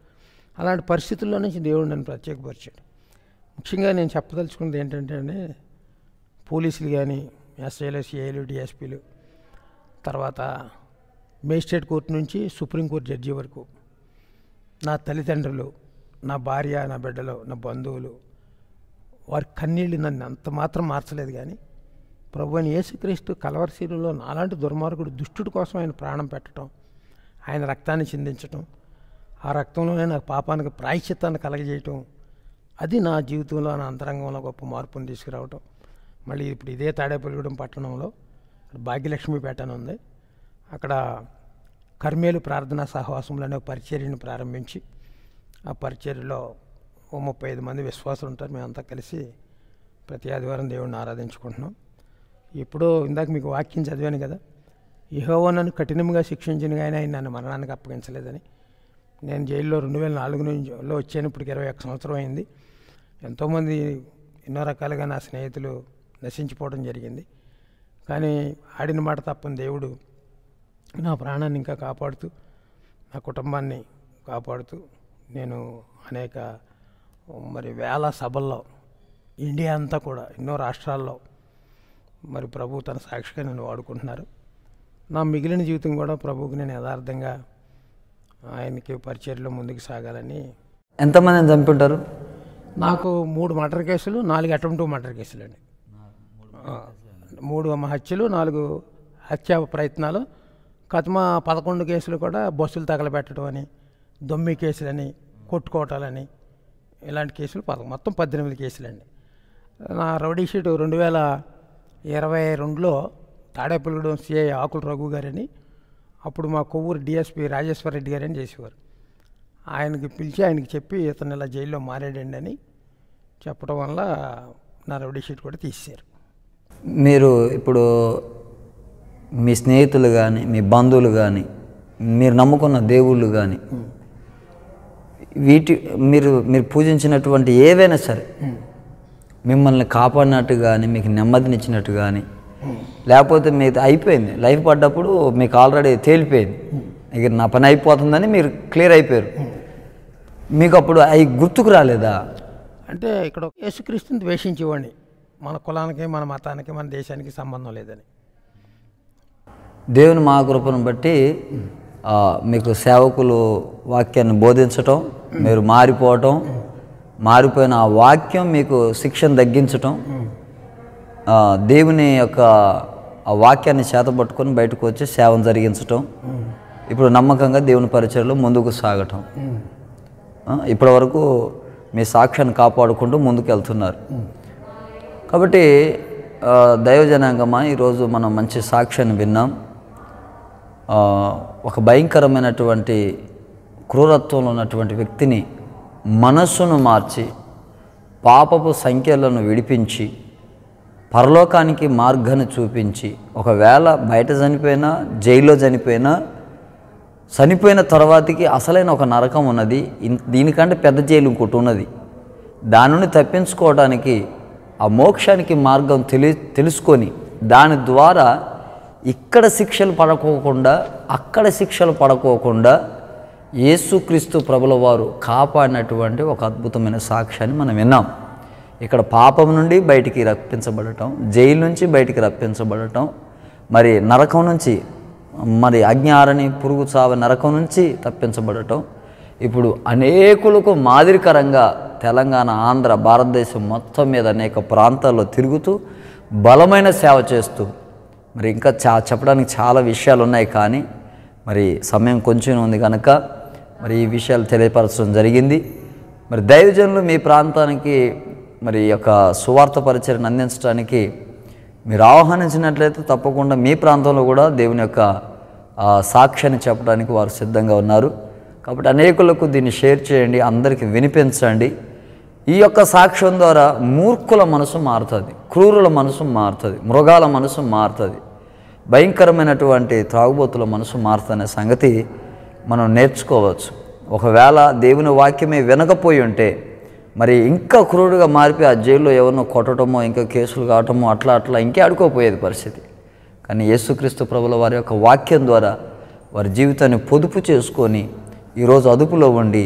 అలాంటి పరిస్థితుల్లో నుంచి దేవుడు నన్ను ప్రత్యేకపరిచాడు. ముఖ్యంగా నేను చెప్పదలుచుకున్నది ఏంటంటే అండి, పోలీసులు కానీ, ఎస్ఐలు, సిఐలు, డిఎస్పీలు, తర్వాత మేజిస్ట్రేట్ కోర్టు నుంచి సుప్రీంకోర్టు జడ్జి వరకు, నా తల్లిదండ్రులు, నా భార్య, నా బిడ్డలు, నా బంధువులు, వారి కన్నీళ్ళు నన్ను అంత మాత్రం మార్చలేదు. కానీ ప్రభువైన యేసుక్రీస్తు కలవరిశీలులో నాలాంటి దుర్మార్గుడు దుష్టుడి కోసం ఆయన ప్రాణం పెట్టడం, ఆయన రక్తాన్ని చిందించటం, ఆ రక్తంలోనే నాకు పాపానికి ప్రాయశ్చిత్తాన్ని కలగజేయటం, అది నా జీవితంలో, నా అంతరంగంలో గొప్ప మార్పును తీసుకురావటం. మళ్ళీ ఇప్పుడు ఇదే తాడేపల్లిగూడెం పట్టణంలో భాగ్యలక్ష్మీపేట అని ఉంది, అక్కడ కర్మేలు ప్రార్థనా సహవాసంలో అనే పరిచర్యను ప్రారంభించి ఆ పరిచర్యలో 35 మంది విశ్వాసులు ఉంటారు. మేమంతా కలిసి ప్రతి ఆదివారం దేవుడిని ఆరాధించుకుంటున్నాం. ఇప్పుడు ఇందాక మీకు వాక్యం చదివాను కదా, యెహోవా నన్ను కఠినంగా శిక్షించిన ఆయన నన్ను మరణానికి అప్పగించలేదని. నేను జైల్లో 2004లో వచ్చాను, ఇప్పటికి 21 సంవత్సరం అయింది. ఎంతోమంది ఎన్నో రకాలుగా నా స్నేహితులు నశించిపోవడం జరిగింది. కానీ ఆడిన మాట తప్పని దేవుడు నా ప్రాణాన్ని ఇంకా కాపాడుతూ, నా కుటుంబాన్ని కాపాడుతూ, నేను అనేక మరి వేల సభల్లో ఇండియా అంతా కూడా ఎన్నో రాష్ట్రాల్లో మరి ప్రభు తన సాక్షిగా నన్ను వాడుకుంటున్నారు. నా మిగిలిన జీవితం కూడా ప్రభువుకి నేను యథార్థంగా ఆయనకి పరిచర్యలో ముందుకు సాగాలని. ఎంతమందిని చంపుంటారు? నాకు 3 మర్డర్ కేసులు, 4 అటెంప్ట్ మర్డర్ కేసులు అండి. 3 హత్యలు, 4 హత్యా ప్రయత్నాలు, కథమ 11 కేసులు కూడా బస్సులు తగలబెట్టడం అని, దొమ్మి కేసులని, కొట్టుకోవటాలని, ఇలాంటి కేసులు మొత్తం 18 కేసులండి. నా రౌడీ షీటు 2022లో తాడేపల్లిగూడెం సిఐ ఆకుల రఘు గారని, అప్పుడు మా కొవ్వూరు డిఎస్పీ రాజేశ్వర రెడ్డి గారని చేసేవారు. ఆయనకి పిలిచి ఆయనకి చెప్పి ఇతను ఇలా జైల్లో మారాడండి అని చెప్పడం వల్ల నా రౌడీ షీట్ కూడా తీసేశారు. మీరు ఇప్పుడు మీ స్నేహితులు కానీ, మీ బంధువులు కానీ, మీరు నమ్ముకున్న దేవుళ్ళు కానీ, మీరు పూజించినటువంటి ఏవైనా సరే మిమ్మల్ని కాపాడినట్టు కానీ, మీకు నెమ్మదినిచ్చినట్టు కానీ, లేకపోతే మీది అయిపోయింది లైఫ్ పడ్డప్పుడు మీకు ఆల్రెడీ తేలిపోయింది, ఇక నా పని అయిపోతుందని మీరు క్లియర్ అయిపోయారు, మీకు అప్పుడు అవి గుర్తుకు రాలేదా? అంటే ఇక్కడ యేసుక్రీస్తుని ద్వేషించేవాడిని, మన కులానికి, మన మతానికి, మన దేశానికి సంబంధం లేదని. దేవుని మహాకృపను బట్టి మీకు సేవకులు వాక్యాన్ని బోధించటం, మీరు మారిపోవటం, మారిపోయిన ఆ వాక్యం మీకు శిక్షను తగ్గించటం, దేవుని యొక్క ఆ వాక్యాన్ని చేతపట్టుకొని బయటకు వచ్చి సేవను జరిగించటం, ఇప్పుడు నమ్మకంగా దేవుని పరిచర్యలో ముందుకు సాగటం, ఇప్పటి వరకు మీ సాక్ష్యాన్ని కాపాడుకుంటూ ముందుకు వెళ్తున్నారు. కాబట్టి దైవజనాంగమా, ఈరోజు మనం మంచి సాక్ష్యాన్ని విన్నాం. ఒక భయంకరమైనటువంటి క్రూరత్వంలో ఉన్నటువంటి వ్యక్తిని మనస్సును మార్చి, పాపపు సంఖ్యలను విడిపించి, పరలోకానికి మార్గాన్ని చూపించి, ఒకవేళ బయట చనిపోయినా, జైల్లో చనిపోయినా, చనిపోయిన తర్వాతకి అసలైన ఒక నరకం ఉన్నది, దీనికంటే పెద్ద జైలు ఇంకోటి ఉన్నది, దాని నుండి తప్పించుకోవడానికి ఆ మోక్షానికి మార్గం తెలుసుకొని దాని ద్వారా ఇక్కడ శిక్షలు పడకోకుండా, అక్కడ శిక్షలు పడకోకుండా యేసుక్రీస్తు ప్రభుల వారు కాపాడినటువంటి ఒక అద్భుతమైన సాక్ష్యాన్ని మనం విన్నాం. ఇక్కడ పాపం నుండి బయటికి రప్పించబడటం, జైలు నుంచి బయటికి రప్పించబడటం, మరి నరకం నుంచి, మరి అజ్ఞారని పురుగు చావ నరకం నుంచి తప్పించబడటం, ఇప్పుడు అనేకులకు మాదిరికరంగా తెలంగాణ, ఆంధ్ర, భారతదేశం మొత్తం మీద అనేక ప్రాంతాల్లో తిరుగుతూ బలమైన సేవ చేస్తూ, మరి ఇంకా చెప్పడానికి చాలా విషయాలు ఉన్నాయి, కానీ మరి సమయం కొంచెం ఉంది కనుక మరి ఈ విషయాలు తెలియపరచడం జరిగింది. మరి దైవజనులు మీ ప్రాంతానికి మరి యొక్క సువార్త పరిచర్యను అందించడానికి మీరు ఆహ్వానించినట్లయితే తప్పకుండా మీ ప్రాంతంలో కూడా దేవుని యొక్క సాక్ష్యాన్ని చెప్పడానికి వారు సిద్ధంగా ఉన్నారు. కాబట్టి అనేకులకు దీన్ని షేర్ చేయండి, అందరికీ వినిపించండి. ఈ యొక్క సాక్ష్యం ద్వారా మూర్ఖుల మనసు మారుతుంది, క్రూరుల మనసు మారుతుంది, మృగాల మనసు మారుతుంది, భయంకరమైనటువంటి త్రాగుబోతుల మనసు మారుతుందనే సంగతి మనం నేర్చుకోవచ్చు. ఒకవేళ దేవుని వాక్యమే వినకపోయి ఉంటే మరి ఇంకా క్రూరుగా మారిపోయి ఆ జైల్లో ఎవరినో కొట్టడమో ఇంకా కేసులు కావటమో అట్లా ఇంకే ఆడుకోపోయేది పరిస్థితి. కానీ యేసుక్రీస్తు ప్రభుల వారి యొక్క వాక్యం ద్వారా వారి జీవితాన్ని పొదుపు చేసుకొని ఈరోజు అదుపులో ఉండి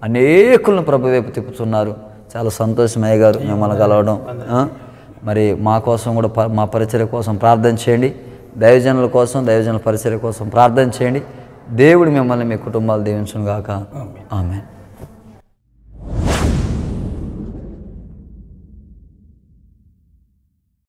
అనేకులను ప్రభు వైపు తిప్పుతున్నారు. చాలా సంతోషం అయ్య గారు మిమ్మల్ని కలవడం. మరి మా కోసం కూడా మా పరిచర్య కోసం ప్రార్థన చేయండి, దైవజనుల కోసం దైవజనుల పరిచర్య కోసం ప్రార్థన చేయండి. దేవుడు మిమ్మల్ని మీ కుటుంబాలు దీవించును గాక. ఆమేన్.